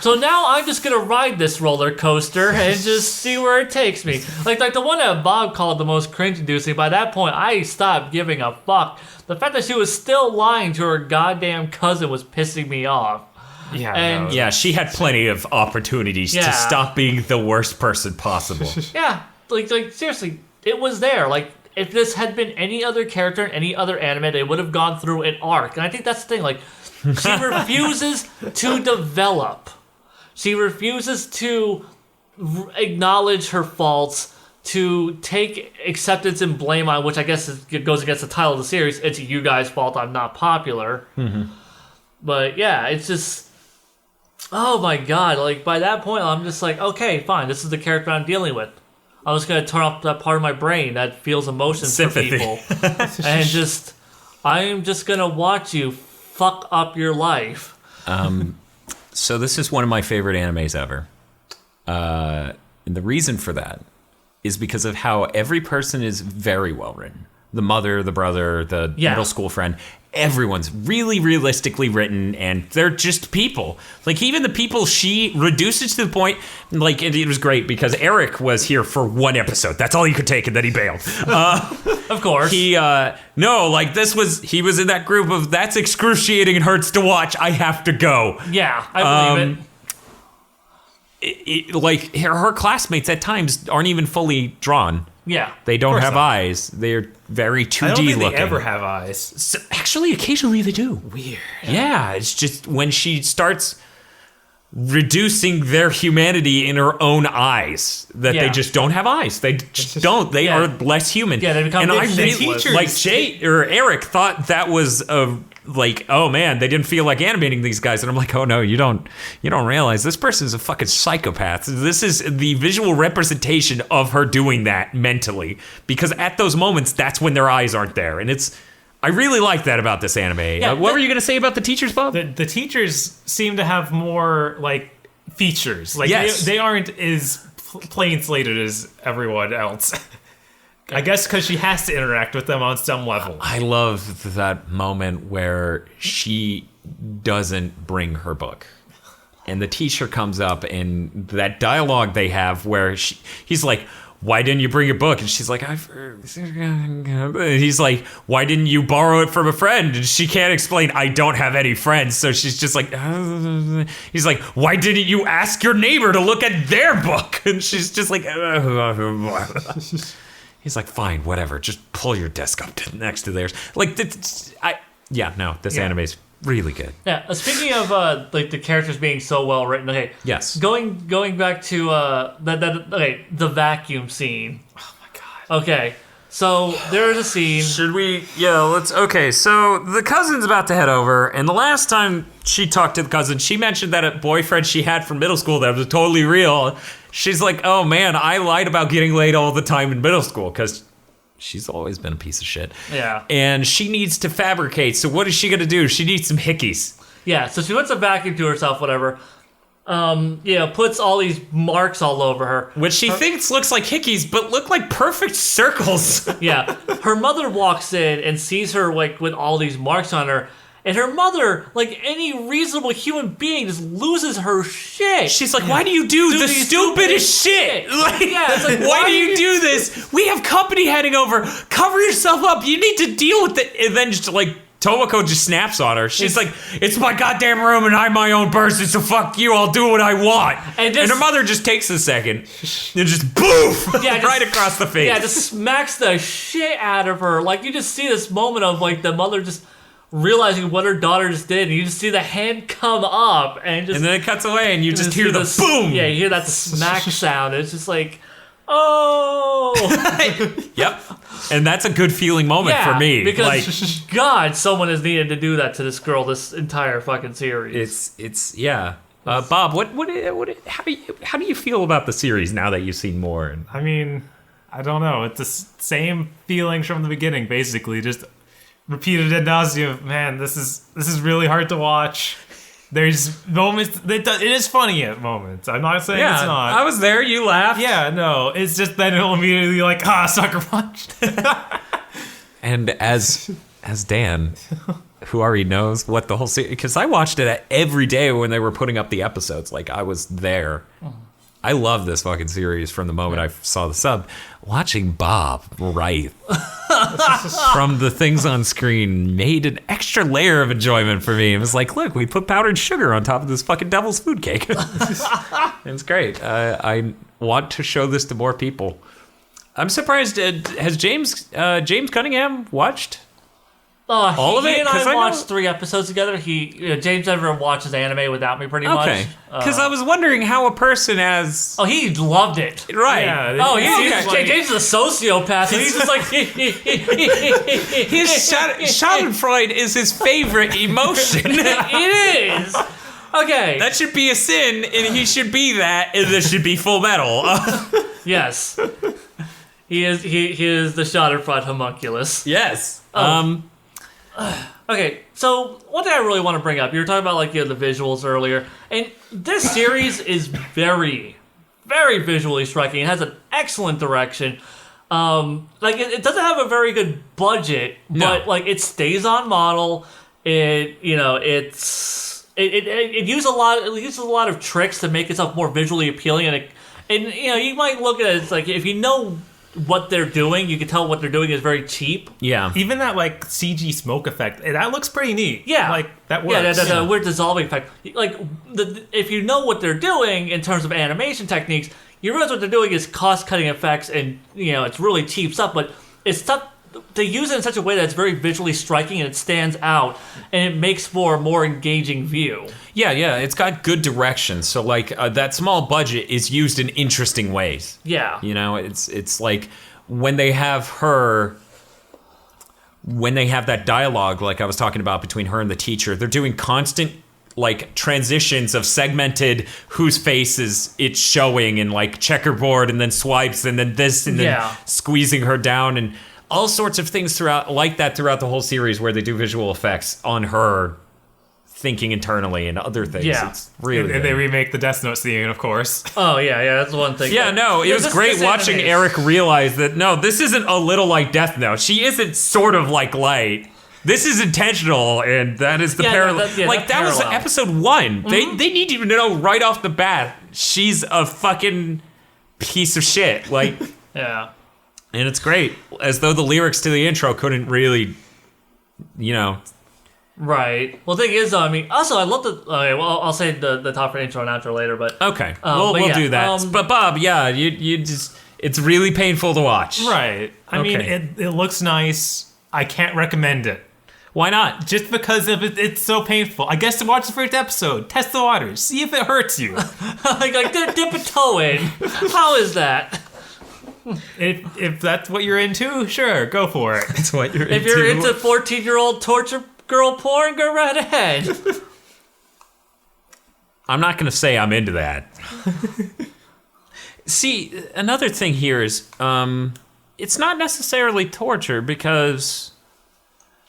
So now I'm just gonna ride this roller coaster and just see where it takes me. Like the one that Bob called the most cringe-inducing. By that point, I stopped giving a fuck. The fact that she was still lying to her goddamn cousin was pissing me off. Yeah, and yeah, she had plenty of opportunities to stop being the worst person possible. Yeah. Like seriously, it was there. Like if this had been any other character in any other anime, they would have gone through an arc. And I think that's the thing. Like she refuses to develop. She refuses to acknowledge her faults, to take acceptance and blame on, which I guess goes against the title of the series. It's you guys' fault. I'm not popular. Mm-hmm. But yeah, it's just. Oh my god! Like by that point, I'm just like, okay, fine. This is the character I'm dealing with. I'm just going to turn off that part of my brain that feels emotions Sympathy. for people. And I'm just going to watch you fuck up your life. So this is one of my favorite animes ever. And the reason for that is because of how every person is very well written. The mother, the brother, the middle school friend. Everyone's really realistically written, and they're just people. Like, even the people she reduces to the point, like, it was great because Eric was here for one episode. That's all he could take, and then he bailed. Of course. He he was in that group of, that's excruciating and hurts to watch, I have to go. Yeah, I believe it. Like, her classmates at times aren't even fully drawn. Yeah. They don't have eyes. They're very 2D looking. I don't think they ever have eyes. So, actually, occasionally they do. Weird. Yeah, it's just when she starts reducing their humanity in her own eyes that they just don't have eyes. They just don't. They are less human. Yeah, they become and I really teachers. like Jay or Eric thought that was like, oh man, they didn't feel like animating these guys, and I'm like, oh no, you don't realize this person is a fucking psychopath. This is the visual representation of her doing that mentally, because at those moments, that's when their eyes aren't there, and I really like that about this anime. Yeah, what were you gonna say about the teachers, Bob? The teachers seem to have more like features. Like they aren't as plain slated as everyone else. I guess because she has to interact with them on some level. I love that moment where she doesn't bring her book. And the teacher comes up, and that dialogue they have where he's like, why didn't you bring your book? And she's like, and he's like, why didn't you borrow it from a friend? And she can't explain, I don't have any friends. So she's just like, he's like, why didn't you ask your neighbor to look at their book? And she's just like, he's like, fine, whatever. Just pull your desk up next to theirs. Like, this anime's really good. Yeah. Speaking of like the characters being so well written. Okay. Yes. Going back to the vacuum scene. Oh my god. Okay. So there is a scene. Should we? Yeah, let's. Okay, so the cousin's about to head over, and the last time she talked to the cousin, she mentioned that a boyfriend she had from middle school that was totally real. She's like, oh man, I lied about getting laid all the time in middle school because she's always been a piece of shit. Yeah. And she needs to fabricate. So what is she gonna do? She needs some hickeys. Yeah. So she puts a vacuum to herself, whatever. Puts all these marks all over her. Which she thinks looks like hickeys, but look like perfect circles. Yeah. Her mother walks in and sees her like with all these marks on her. And her mother, like any reasonable human being, just loses her shit. She's like, why do you do the stupidest shit? Like, it's like, why do you do this? We have company heading over. Cover yourself up. You need to deal with it. And then just like, Tomoko just snaps on her. She's like, it's my goddamn room and I'm my own person, so fuck you, I'll do what I want. And her mother just takes a second and just boof! Right across the face. Yeah, just smacks the shit out of her. Like, you just see this moment of, like, the mother just realizing what her daughter just did, and you just see the hand come up, and then it cuts away, and you just hear the boom! Yeah, you hear that smack sound, and it's just like, oh! Yep. And that's a good feeling moment for me. Because, like, God, someone has needed to do that to this girl this entire fucking series. It's yeah. Bob, how do you feel about the series now that you've seen more? I mean, I don't know. It's the same feelings from the beginning, basically. Just repeated ad nauseum. Man, this is really hard to watch. There's moments. It is funny at moments. I'm not saying it's not. I was there. You laughed. Yeah, no. It's just then it'll immediately like, sucker punch. And as Dan, who already knows what the whole series, because I watched it every day when they were putting up the episodes. Like, I was there. I love this fucking series from the moment I saw the sub. Watching Bob write from the things on screen made an extra layer of enjoyment for me. It was like, look, we put powdered sugar on top of this fucking devil's food cake. It's great. I want to show this to more people. I'm surprised. Has James Cunningham watched all of it? He and I watched 3 episodes together. James never watches anime without me, pretty much. Okay. Because I was wondering how a person has. Oh, he loved it. Right. Yeah, James is a sociopath, and he's just like. His Schadenfreude is his favorite emotion. It is. Okay. That should be a sin, and he should be that, and this should be Full Metal. Yes. He is the Schadenfreude homunculus. Yes. Okay, so one thing I really want to bring up, you were talking about like the visuals earlier, and this series is very, very visually striking. It has an excellent direction. It doesn't have a very good budget, but like it stays on model. It uses a lot of tricks to make itself more visually appealing, and you might look at it as like if you know what they're doing, you can tell what they're doing is very cheap. Yeah. Even that like CG smoke effect, that looks pretty neat. Yeah. Like that works. Yeah, the weird dissolving effect. Like if you know what they're doing in terms of animation techniques, you realize what they're doing is cost-cutting effects, and it's really cheap stuff, but it's tough to use it in such a way that it's very visually striking and it stands out, and it makes for a more engaging view. Yeah, it's got good direction. So like that small budget is used in interesting ways. Yeah. It's like when they have that dialogue like I was talking about between her and the teacher, they're doing constant like transitions of segmented whose faces it's showing, and like checkerboard and then swipes and then this and then squeezing her down, and all sorts of things throughout the whole series where they do visual effects on her thinking internally and other things. Yeah. It's really and they remake the Death Note scene, of course. Oh, yeah, that's one thing. Yeah, no, it was great watching Eric realize that, no, this isn't a little like Death Note. She isn't sort of like Light. This is intentional, and that is the parallel. That was episode 1. Mm-hmm. They need you to know right off the bat, she's a fucking piece of shit. Like, Yeah. And it's great, as though the lyrics to the intro couldn't really, Right. Well, the thing is, I mean, also, I love the... Okay, well, I'll say the top for intro and outro later, but... Okay, we'll do that. But Bob, you just... It's really painful to watch. Right. I mean, it looks nice. I can't recommend it. Why not? Just because of it's so painful. I guess to watch the first episode, test the waters, see if it hurts you. like dip a toe in. How is that? If that's what you're into, sure, go for it. That's what you're If you're into 14-year-old torture girl porn, go right ahead. I'm not going to say I'm into that. See, another thing here is, it's not necessarily torture because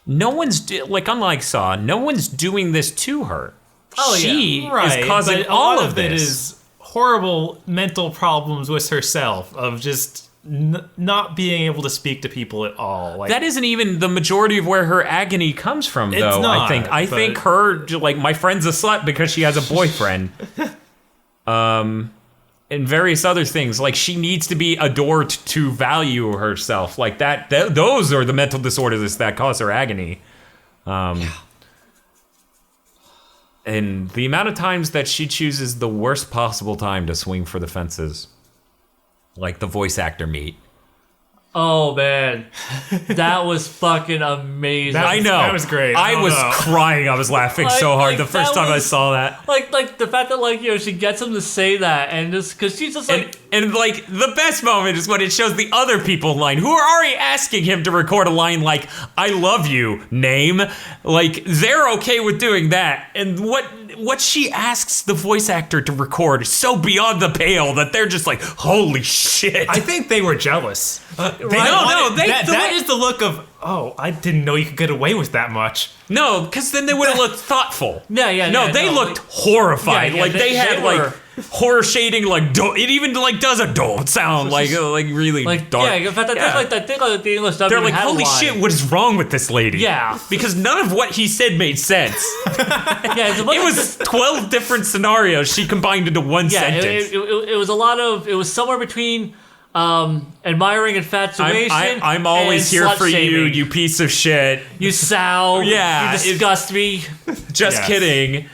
no one's, unlike Saw, no one's doing this to her. Oh, she right, is causing but all a lot of it this. is horrible mental problems with herself of just not being able to speak to people at all. Like, that isn't even the majority of where her agony comes from, though. not, I think her, like, my friend's a slut because she has a boyfriend. And various other things, like she needs to be adored to value herself, like that. Those are the mental disorders that cause her agony. And the amount of times that she chooses the worst possible time to swing for the fences, like the voice actor meet. Oh, man. That was fucking amazing. I know. That was great. I was crying. I was laughing so hard the first time I saw that. Like the fact that, she gets him to say that, and just, because she's just like... And the best moment is when it shows the other people line who are already asking him to record a line like, I love you, name. Like, they're okay with doing that. And what she asks the voice actor to record is so beyond the pale that they're just like, holy shit. I think they were jealous. That is the look of, oh, I didn't know you could get away with that much. No, because then they would have looked thoughtful. They looked horrified. They had horror shading, it even does a don't sound really dark. Yeah, in fact, I think the English dubbing they're like, holy shit, what is wrong with this lady? Yeah. Because none of what he said made sense. It was 12 different scenarios she combined into one sentence. It was a lot of, it was somewhere between admiring infatuation. I'm always here for shaming. you piece of shit. You sow. Yeah. You disgust me. Just kidding.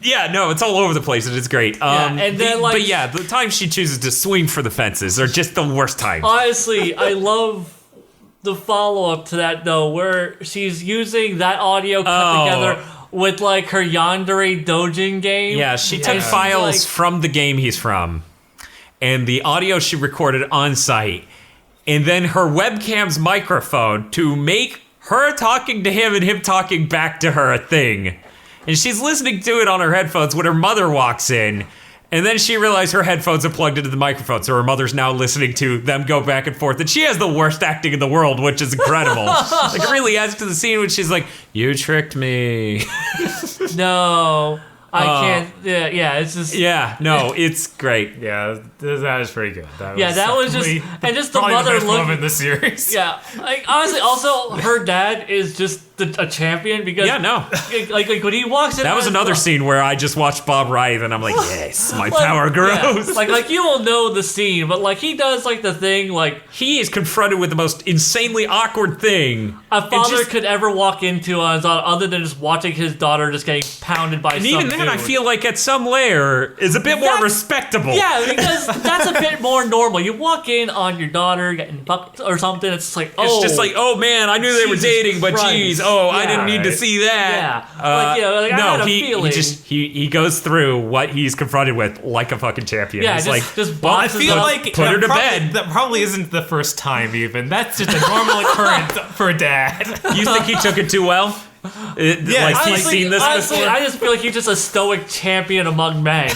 Yeah, no, it's all over the place and it's great. And then the times she chooses to swing for the fences are just the worst times. Honestly, I love the follow-up to that, though, where she's using that audio cut together with, her yandere dojin game. Yeah, she took files from the game he's from, and the audio she recorded on site, and then her webcam's microphone to make her talking to him and him talking back to her a thing. And she's listening to it on her headphones when her mother walks in. And then she realized her headphones are plugged into the microphone, so her mother's now listening to them go back and forth. And she has the worst acting in the world, which is incredible. It really adds to the scene when she's like, you tricked me. No, I can't. Yeah, it's just... Yeah, no, it's great. Yeah, that is pretty good. That was just... And just the mother the best moment look... in the series. Yeah, honestly, also, her dad is just a champion because... Yeah, no. Like when he walks in... That was another scene where I just watched Bob writhe and I'm like, yes, my power grows. Yeah. Like you will know the scene, but he does the thing he is confronted with the most insanely awkward thing a father could ever walk into on his own, other than just watching his daughter just getting pounded by some even then, dude. I feel like at some layer is a bit more respectable. Yeah, because that's a bit more normal. You walk in on your daughter getting fucked or something, it's like, it's just like, oh man, I knew they were dating, but geez, I didn't need to see that. Yeah, I had a feeling. He goes through what he's confronted with like a fucking champion. Yeah, He's just I feel like put her to bed. That probably isn't the first time even. That's just a normal occurrence for Dad. You think he took it too well? He's seen this before? I just feel like he's just a stoic champion among men.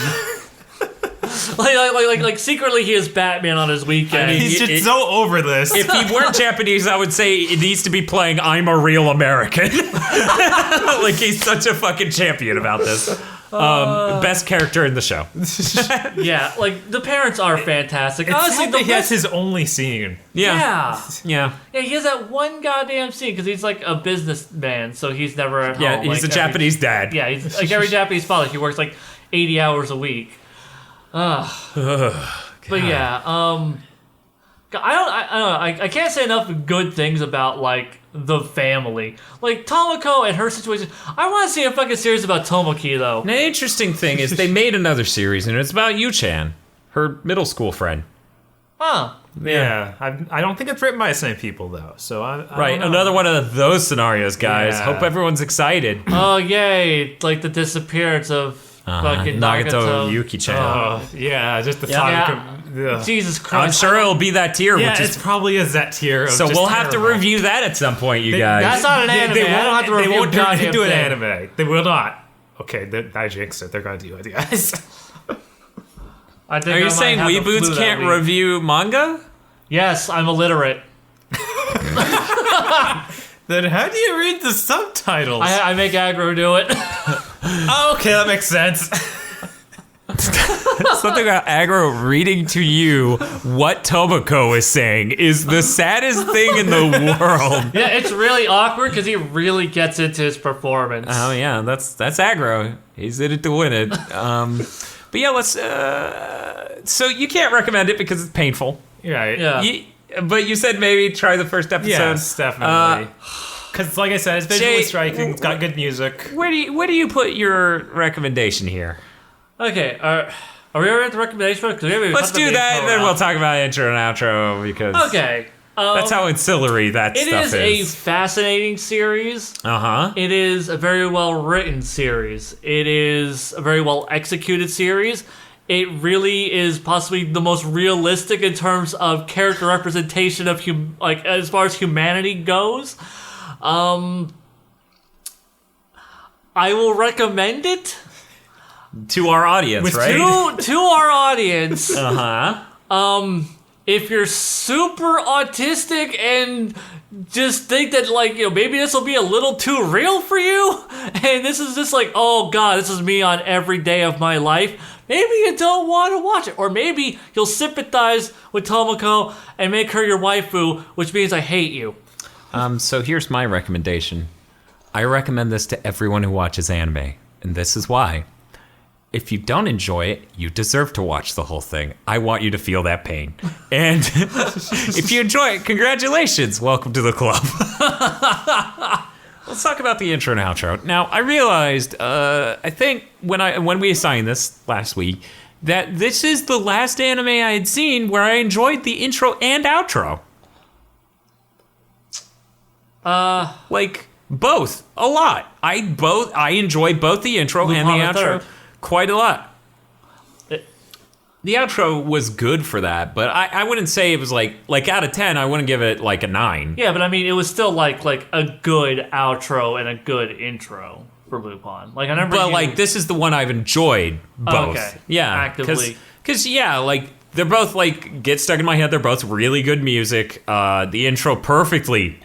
like secretly he is Batman on his weekend. He's just so over this. If he weren't Japanese, I would say it needs to be playing I'm a Real American. He's such a fucking champion about this. Best character in the show. Yeah, the parents are fantastic. Honestly, he has his only scene. Yeah, he has that one goddamn scene because he's a businessman, so he's never at home. Yeah, he's a Japanese dad. Yeah, he's like every Japanese father. He works 80 hours a week. But yeah, I can't say enough good things about like the family, like Tomoko and her situation. I want to see a fucking series about Tomoki though. An interesting thing is they made another series and it's about Yu-chan, her middle school friend. Huh. Yeah, I don't think it's written by the same people though. So I Right, don't know. another one of those scenarios, guys. Yeah. Hope everyone's excited. Oh yay! Like the disappearance of fucking Nagato Yuki-chan. Oh, yeah, just the Yeah. thought of Jesus I'm Christ! sure it'll be that tier, Yeah, which it is probably is that tier. Of so just we'll have to terrible. review that at some point, you guys. That's not an anime. I don't have to review They won't goddamn do an thing. anime. They will not. Okay, I jinxed it. They're going to do it, guys. I think Are I you might saying have the flu WeeBoots that can't week. review manga? Yes, I'm illiterate. Then how do you read the subtitles? I make aggro do it. Oh, okay, that makes sense. Something about aggro reading to you what Tomoko is saying is the saddest thing in the world. Yeah, it's really awkward because he really gets into his performance. Oh yeah, that's aggro. He's in it to win it. But yeah, let's. So you can't recommend it because it's painful. Right. Yeah. But you said maybe try the first episode. Yes, definitely. Because, like I said, it's visually Jay, striking. It's got good music. Where do you put your recommendation here? Okay, are we already at the recommendation? Let's do that, and then we'll talk about intro and outro because Okay. that's how ancillary that It stuff is a fascinating series. Uh-huh. It is a very well written series. It is a very well executed series. It really is possibly the most realistic in terms of character representation of as far as humanity goes. I will recommend it To our audience, With right? to our audience. Uh-huh. If you're super autistic and just think that maybe this will be a little too real for you, and this is just like, oh god, this is me on every day of my life, maybe you don't want to watch it. Or maybe you'll sympathize with Tomoko and make her your waifu, which means I hate you. So here's my recommendation. I recommend this to everyone who watches anime, and this is why. If you don't enjoy it, you deserve to watch the whole thing. I want you to feel that pain. And if you enjoy it, congratulations. Welcome to the club. Let's talk about the intro and outro. Now, I realized, I think when we assigned this last week, that this is the last anime I had seen where I enjoyed the intro and outro. Like both a lot. I enjoy both the intro and the Lupin the outro Third. quite a lot. The outro was good for that, but I wouldn't say it was like out of 10. I wouldn't give it like a 9. Yeah, but I mean, it was still like a good outro and a good intro for Lupin. Like I remember, But like this is the one I've enjoyed both. Okay. Yeah, Actively. Because yeah, like they're both like get stuck in my head. They're both really good music. The intro perfectly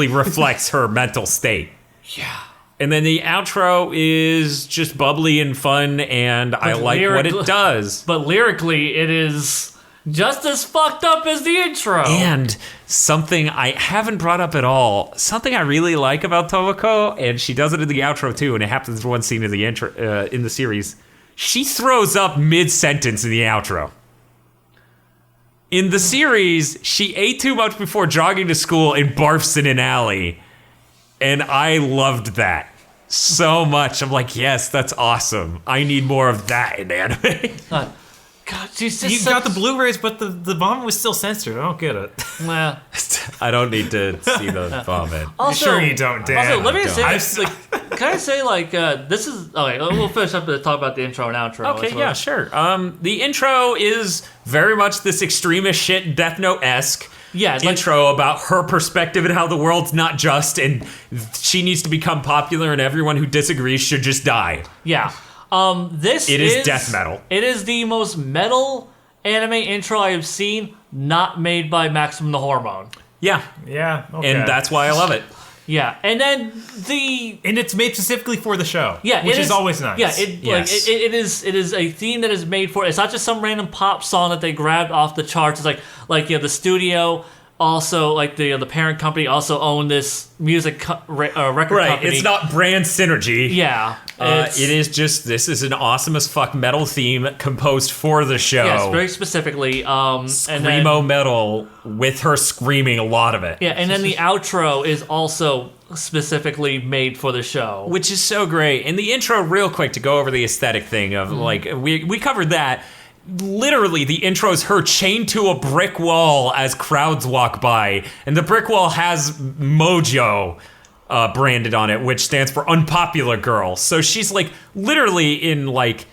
reflects her mental state. Yeah. And then the outro is just bubbly and fun, and I like what it does. But lyrically, it is just as fucked up as the intro. And something I haven't brought up at all, something I really like about Tomoko, and she does it in the outro too, and it happens in one scene in the intro in the series. She throws up mid-sentence in the outro. In the series, she ate too much before jogging to school and barfs in an alley. And I loved that so much. I'm like, yes, that's awesome. I need more of that in anime. God, she's just You got the Blu-rays, but the vomit was still censored. I don't get it. Well, I don't need to see the vomit. also, Sure you don't, Dan. Also, let me I say, don't. can I say this is okay? We'll finish up to talk about the intro and outro. Okay, as well. yeah, sure. The intro is very much this extremist shit, Death Note-esque. Yeah, it's like- intro about her perspective and how the world's not just and she needs to become popular and everyone who disagrees should just die. Yeah. This It is death metal. It is the most metal anime intro I have seen, not made by Maximum the Hormone. Yeah, Yeah, okay. and that's why I love it. Yeah, and then And it's made specifically for the show. yeah, which it is always nice. Yeah, Yes. it is a theme that is made for. It's not just some random pop song that they grabbed off the charts. It's like the studio also like the parent company also owned this record Right, company. it's not brand synergy. Yeah. It is just, this is an awesome as fuck metal theme composed for the show. Yes, very specifically. Screamo metal with her screaming a lot of it. Yeah, and then the outro is also specifically made for the show. Which is so great. And the intro, real quick, to go over the aesthetic thing of, like, we covered that. Literally, the intro is her chained to a brick wall as crowds walk by. And the brick wall has Mojo branded on it, which stands for unpopular girl. So she's, like, literally in, like...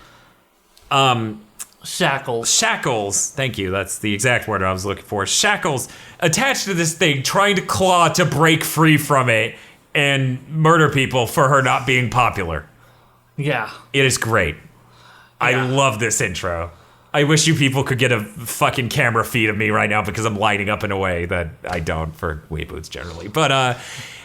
Shackles. Thank you. That's the exact word I was looking for. Shackles attached to this thing, trying to claw to break free from it and murder people for her not being popular. Yeah. It is great. I love this intro. I wish you people could get a fucking camera feed of me right now because I'm lighting up in a way that I don't for WeeaBoots generally. But,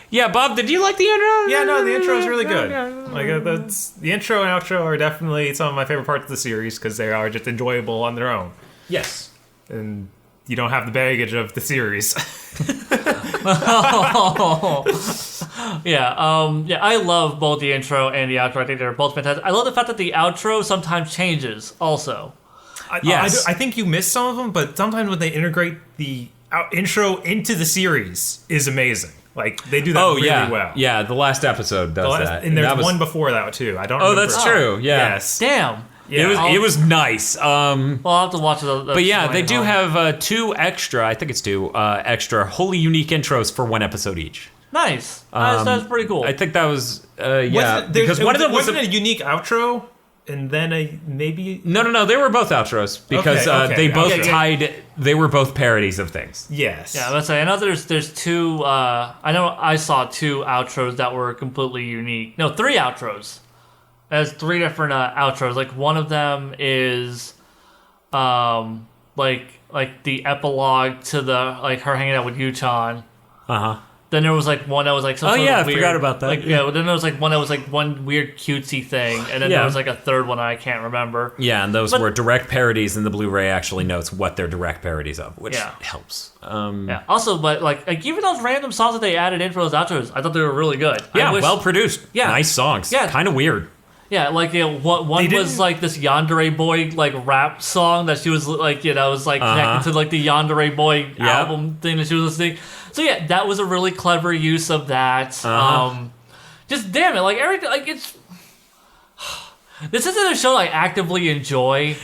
yeah, Bob, did you like the intro? Yeah, no, the intro is really good. Like, that's the intro and outro are definitely some of my favorite parts of the series because they are just enjoyable on their own. Yes. And you don't have the baggage of the series. Yeah, I love both the intro and the outro. I think they're both fantastic. I love the fact that the outro sometimes changes also. I think you miss some of them, but sometimes when they integrate the intro into the series is amazing. Like, they do that really well. Yeah, the last episode does that. And there's one before that, too. I don't remember. Oh, that's true. Yeah. Yes. Damn. Yeah. It was nice. Well, I'll have to watch it. But yeah, they do have two extra, I think it's two, extra wholly unique intros for one episode each. Nice. That's pretty cool. I think that was, because one of them wasn't a unique outro, and then maybe... No, they were both outros, because they both tied, they were both parodies of things. Yes. Yeah, let's say, I know there's two, I know I saw two outros that were completely unique. No, three outros. There's three different outros. Like, one of them is, like the epilogue to the, like, her hanging out with Yuchan. Uh-huh. Then there was, like, one that was, like, some sort of weird... I forgot about that. Like, then there was, like, one that was, like, one weird cutesy thing, and then there was, like, a third one I can't remember. Yeah, and those were direct parodies, and the Blu-ray actually notes what they're direct parodies of, which helps. Yeah. Also, but, like, even those random songs that they added in for those outros, I thought they were really good. Yeah, well produced. Yeah. Nice songs. Yeah. Kind of weird. Yeah, like, one was, like, this Yandere Boy, like, rap song that she was, like, was, like, connected to, like, the Yandere Boy album thing that she was listening. So, yeah, that was a really clever use of that. Just, damn it, like, everything, like, it's... This isn't a show I actively enjoy,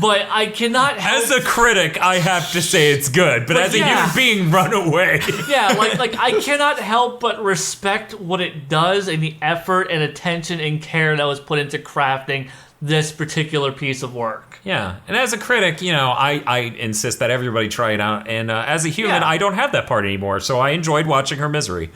but I cannot help... As a critic, I have to say it's good, but as a human being, run away. Yeah, like I cannot help but respect what it does and the effort and attention and care that was put into crafting this particular piece of work. Yeah, and as a critic, I insist that everybody try it out, and as a human, I don't have that part anymore, so I enjoyed watching her misery.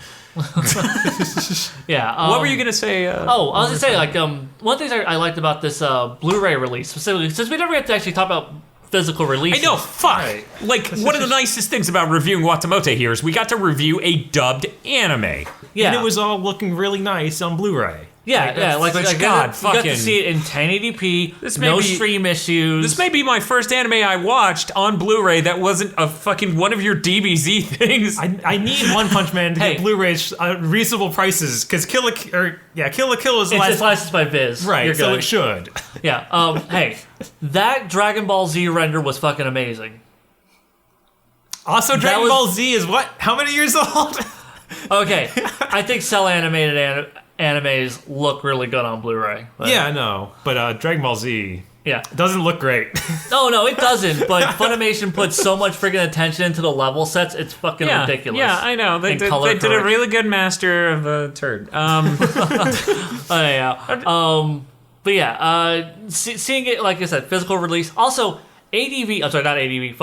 Yeah. What were you gonna say? I was gonna say, like, one of the things I liked about this Blu-ray release specifically, since we never get to actually talk about physical release. I know, fuck. Right. Like, one of the nicest things about reviewing Watamote here is we got to review a dubbed anime. Yeah. And it was all looking really nice on Blu-ray. Yeah, like God, you got fucking... to see it in 1080p, no stream issues. This may be my first anime I watched on Blu-ray that wasn't a fucking one of your DBZ things. I need One Punch Man to get Blu-rays at reasonable prices, because Kill la Kill is it's licensed by Viz. Right, You're so good. it should. Yeah, hey, that Dragon Ball Z render was fucking amazing. Also, Dragon Ball Z is what? How many years old? Okay, I think cell animated animes look really good on Blu-ray. Yeah, I know, but Dragon Ball Z doesn't look great. No, it doesn't, but Funimation put so much freaking attention into the level sets, it's fucking ridiculous. Yeah, I know. They did a really good master of a turd. But yeah, seeing it, like I said, physical release. Also, ADV, I'm sorry, not ADV,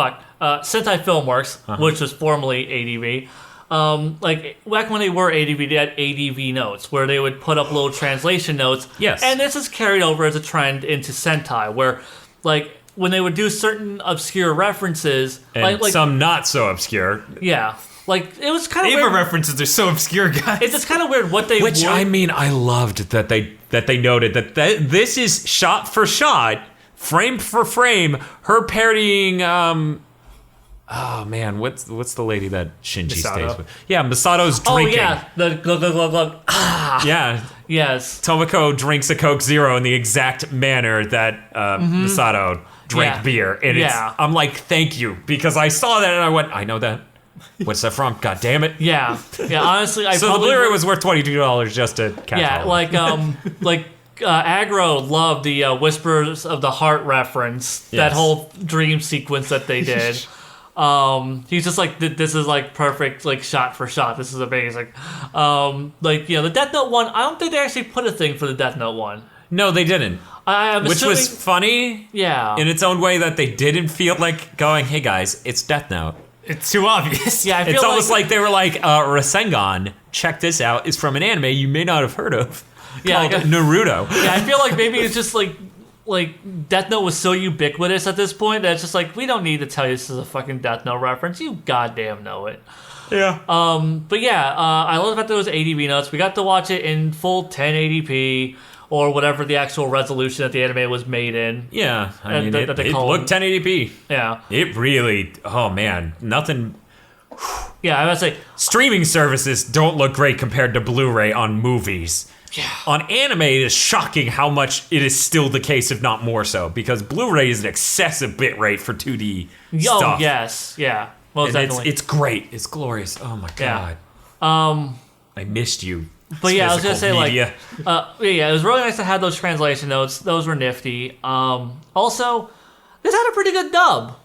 Sentai Filmworks, which was formerly ADV. Like, back when they were ADV, they had ADV notes, where they would put up little translation notes. Yes. And this is carried over as a trend into Sentai, where, like, when they would do certain obscure references... And like some not so obscure. Yeah. Like, it was kind of weird. Ava references are so obscure, guys. It's just kind of weird what they Which, I mean, I loved that they noted that this is shot for shot, frame for frame, her parodying, Oh man, what's the lady that Shinji Misato. stays with? Yeah, Misato's Oh drinking. yeah, the glug glug glug glug. Yeah, Yes. Tomoko drinks a Coke Zero in the exact manner that Misato drank Yeah. beer, and Yeah. I'm like, thank you, because I saw that and I went, I know that. What's that from? God damn it! Yeah. Yeah. Honestly, I So the probably Blu-ray was worth $22 just to catch yeah, all. like Aggro loved the Whispers of the Heart reference. That Yes. whole dream sequence that they did. He's just like, this is like perfect, like shot for shot. This is amazing. The Death Note one. I don't think they actually put a thing for the Death Note one. No, they didn't. I'm Which assuming, was funny yeah. in its own way that they didn't feel like going, hey guys, it's Death Note. It's too obvious. Yeah, I feel It's almost like they were like, Rasengan, check this out, is from an anime you may not have heard of Yeah, called Naruto. Yeah, I feel like maybe it's just like Death Note was so ubiquitous at this point that it's just like, we don't need to tell you this is a fucking Death Note reference. You goddamn know it. Yeah. But yeah, I love the fact that it was 80 notes. We got to watch it in full 1080p or whatever the actual resolution that the anime was made in. Yeah, I mean, that they it call looked 1080p. Yeah. It really, oh man, nothing. Yeah, I would say, Streaming services don't look great compared to Blu-ray on movies. yeah. On anime, it is shocking how much it is still the case, if not more so, because Blu-ray is an excessive bit rate for 2D Oh, stuff. yes. Yeah. Most And definitely. it's great. It's glorious. Oh my Yeah. god. I missed you. But yeah, I was gonna physical say media. it was really nice to have those translation notes. Those were nifty. Also, this had a pretty good dub.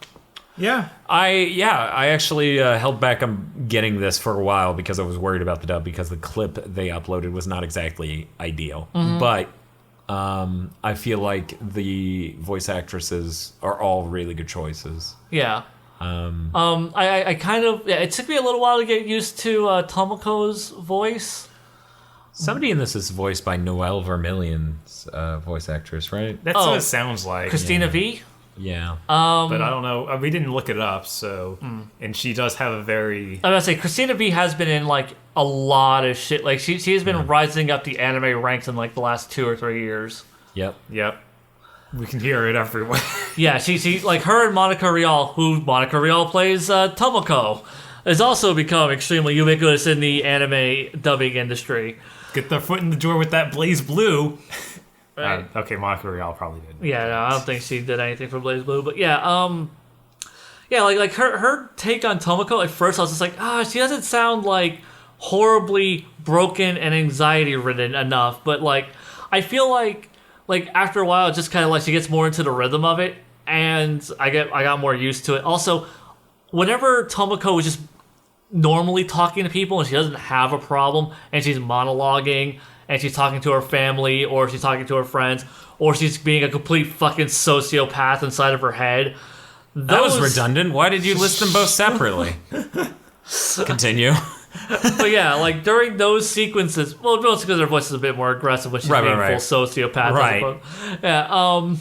Yeah. I actually held back on getting this for a while because I was worried about the dub because the clip they uploaded was not exactly ideal. But I feel like the voice actresses are all really good choices. Yeah. I kind of it took me a little while to get used to Tomoko's voice. Somebody in this is voiced by Noelle Vermillion's voice actress, right? That's what it sounds like. Christina V. Yeah. But I don't know. We didn't look it up, so. And she does have a very. I was gonna say Christina V has been in like a lot of shit. Like she has been rising up the anime ranks in like the last 2 or 3 years. Yep. Yep. We can hear it everywhere. Yeah, she like her and Monica Rial, who Monica Rial plays Tomoko, has also become extremely ubiquitous in the anime dubbing industry. Get their foot in the door with that Blaze Blue. Right. Okay, Monica Rial probably didn't. Yeah, no, I don't think she did anything for Blaze Blue, but yeah, like her take on Tomoko. At first, I was just like, she doesn't sound like horribly broken and anxiety ridden enough. But like, I feel like after a while, it's just kind of like she gets more into the rhythm of it, and I got more used to it. Also, whenever Tomoko is just normally talking to people and she doesn't have a problem and she's monologuing and she's talking to her family or she's talking to her friends or she's being a complete fucking sociopath inside of her head. That was redundant. Why did you list them both separately? Continue. But yeah, like during those sequences, well, mostly because her voice is a bit more aggressive when she's being full sociopath. Right. Yeah.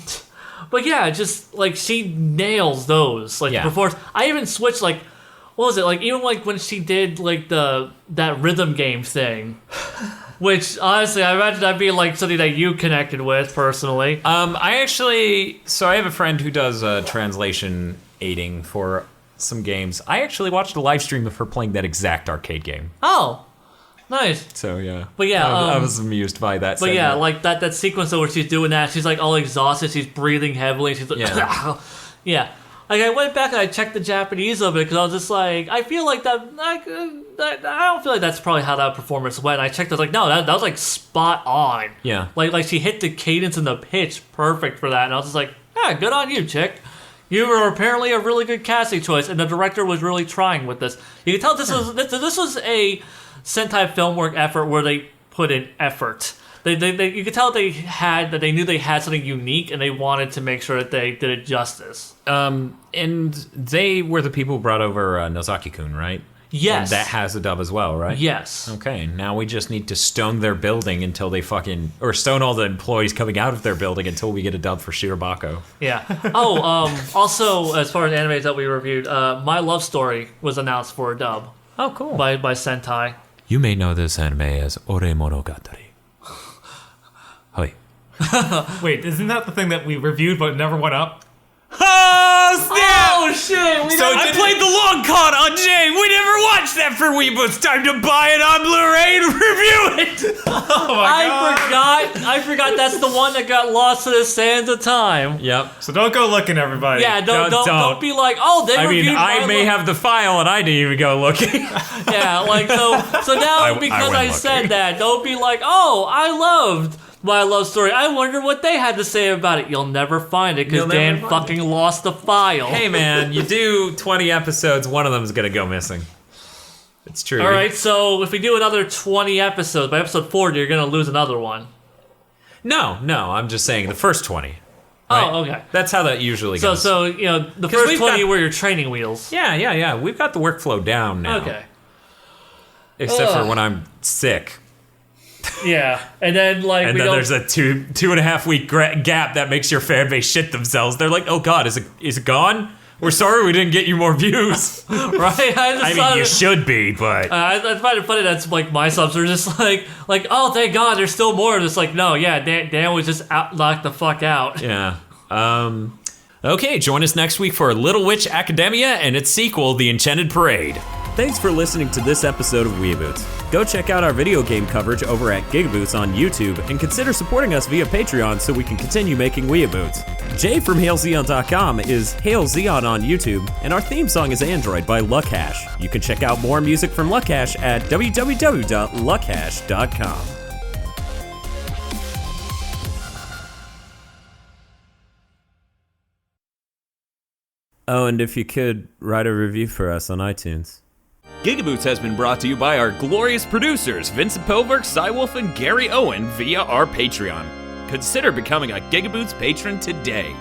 But yeah, just like she nails those. Like the performance. I even switched like, what was it? Like even like when she did like that rhythm game thing. Which honestly, I imagine that'd be like something that you connected with personally. I have a friend who does translation aiding for some games. I actually watched a live stream of her playing that exact arcade game. Oh, nice. So yeah. But yeah, I was amused by that. But yeah, like that sequence where she's doing that, she's like all exhausted, she's breathing heavily, she's like, yeah. Like I went back and I checked the Japanese of it because I was just like, I feel like that. I don't feel like that's probably how that performance went. I checked, I was like, no, that was like spot on. Yeah. Like she hit the cadence and the pitch perfect for that, and I was just like, good on you, chick. You were apparently a really good casting choice, and the director was really trying with this. You can tell this was a Sentai Filmwork effort where they put in effort. You could tell they knew they had something unique, and they wanted to make sure that they did it justice. And they were the people who brought over Nozaki-kun, right? Yes. And that has a dub as well, right? Yes. Okay, now we just need to stone their building until they or stone all the employees coming out of their building until we get a dub for Shirobako. Yeah. Also, as far as animes that we reviewed, My Love Story was announced for a dub. Oh, cool. By Sentai. You may know this anime as Ore Monogatari. Hoi. Wait, isn't that the thing that we reviewed but never went up? Oh, snap! Oh shit! We So don't- I played the long con on Jay. We never watched that for WeeaBoots. Time to buy it on Blu-ray and review it. I forgot that's the one that got lost to the sands of time. Yep. So don't go looking, everybody. Yeah, don't Don't. be like, oh, they I mean, reviewed I my may have the file and I didn't even go looking. Yeah, like so now I because went I said looking. that, don't be like, oh, I loved my love story. I wonder what they had to say about it. You'll never find it You'll because never Dan find fucking lost the file. Hey, man, you do 20 episodes, one of them's gonna go missing. It's true. All right, so if we do another 20 episodes, by episode 40, you're gonna lose another one. No, I'm just saying the first 20. Oh, okay. That's how that usually So, goes. you know, the 'Cause first we've 20 got- were your training wheels. Yeah. We've got the workflow down now. Okay. Except for Ugh. when I'm sick. Yeah, and then like And we then don't. there's a 2.5 week gap that makes your fan base shit themselves. They're like, oh god, is it gone? We're sorry we didn't get you more views. Right? I mean, you should be, but I find it funny that's like my subs are just like, oh, thank God, there's still more. It's like, no, yeah, Dan was just knocked the fuck out. yeah. Okay, join us next week for Little Witch Academia and its sequel, The Enchanted Parade. Thanks for listening to this episode of WeeaBoots. Go check out our video game coverage over at GigaBoots on YouTube and consider supporting us via Patreon so we can continue making WeeaBoots. Jay from HailZeon.com is HailZeon on YouTube, and our theme song is Android by Luckhash. You can check out more music from Luckhash at www.luckhash.com. Oh, and if you could, write a review for us on iTunes. GigaBoots has been brought to you by our glorious producers, Vincent Poverk, Cywolf, and Gary Owen via our Patreon. Consider becoming a GigaBoots patron today.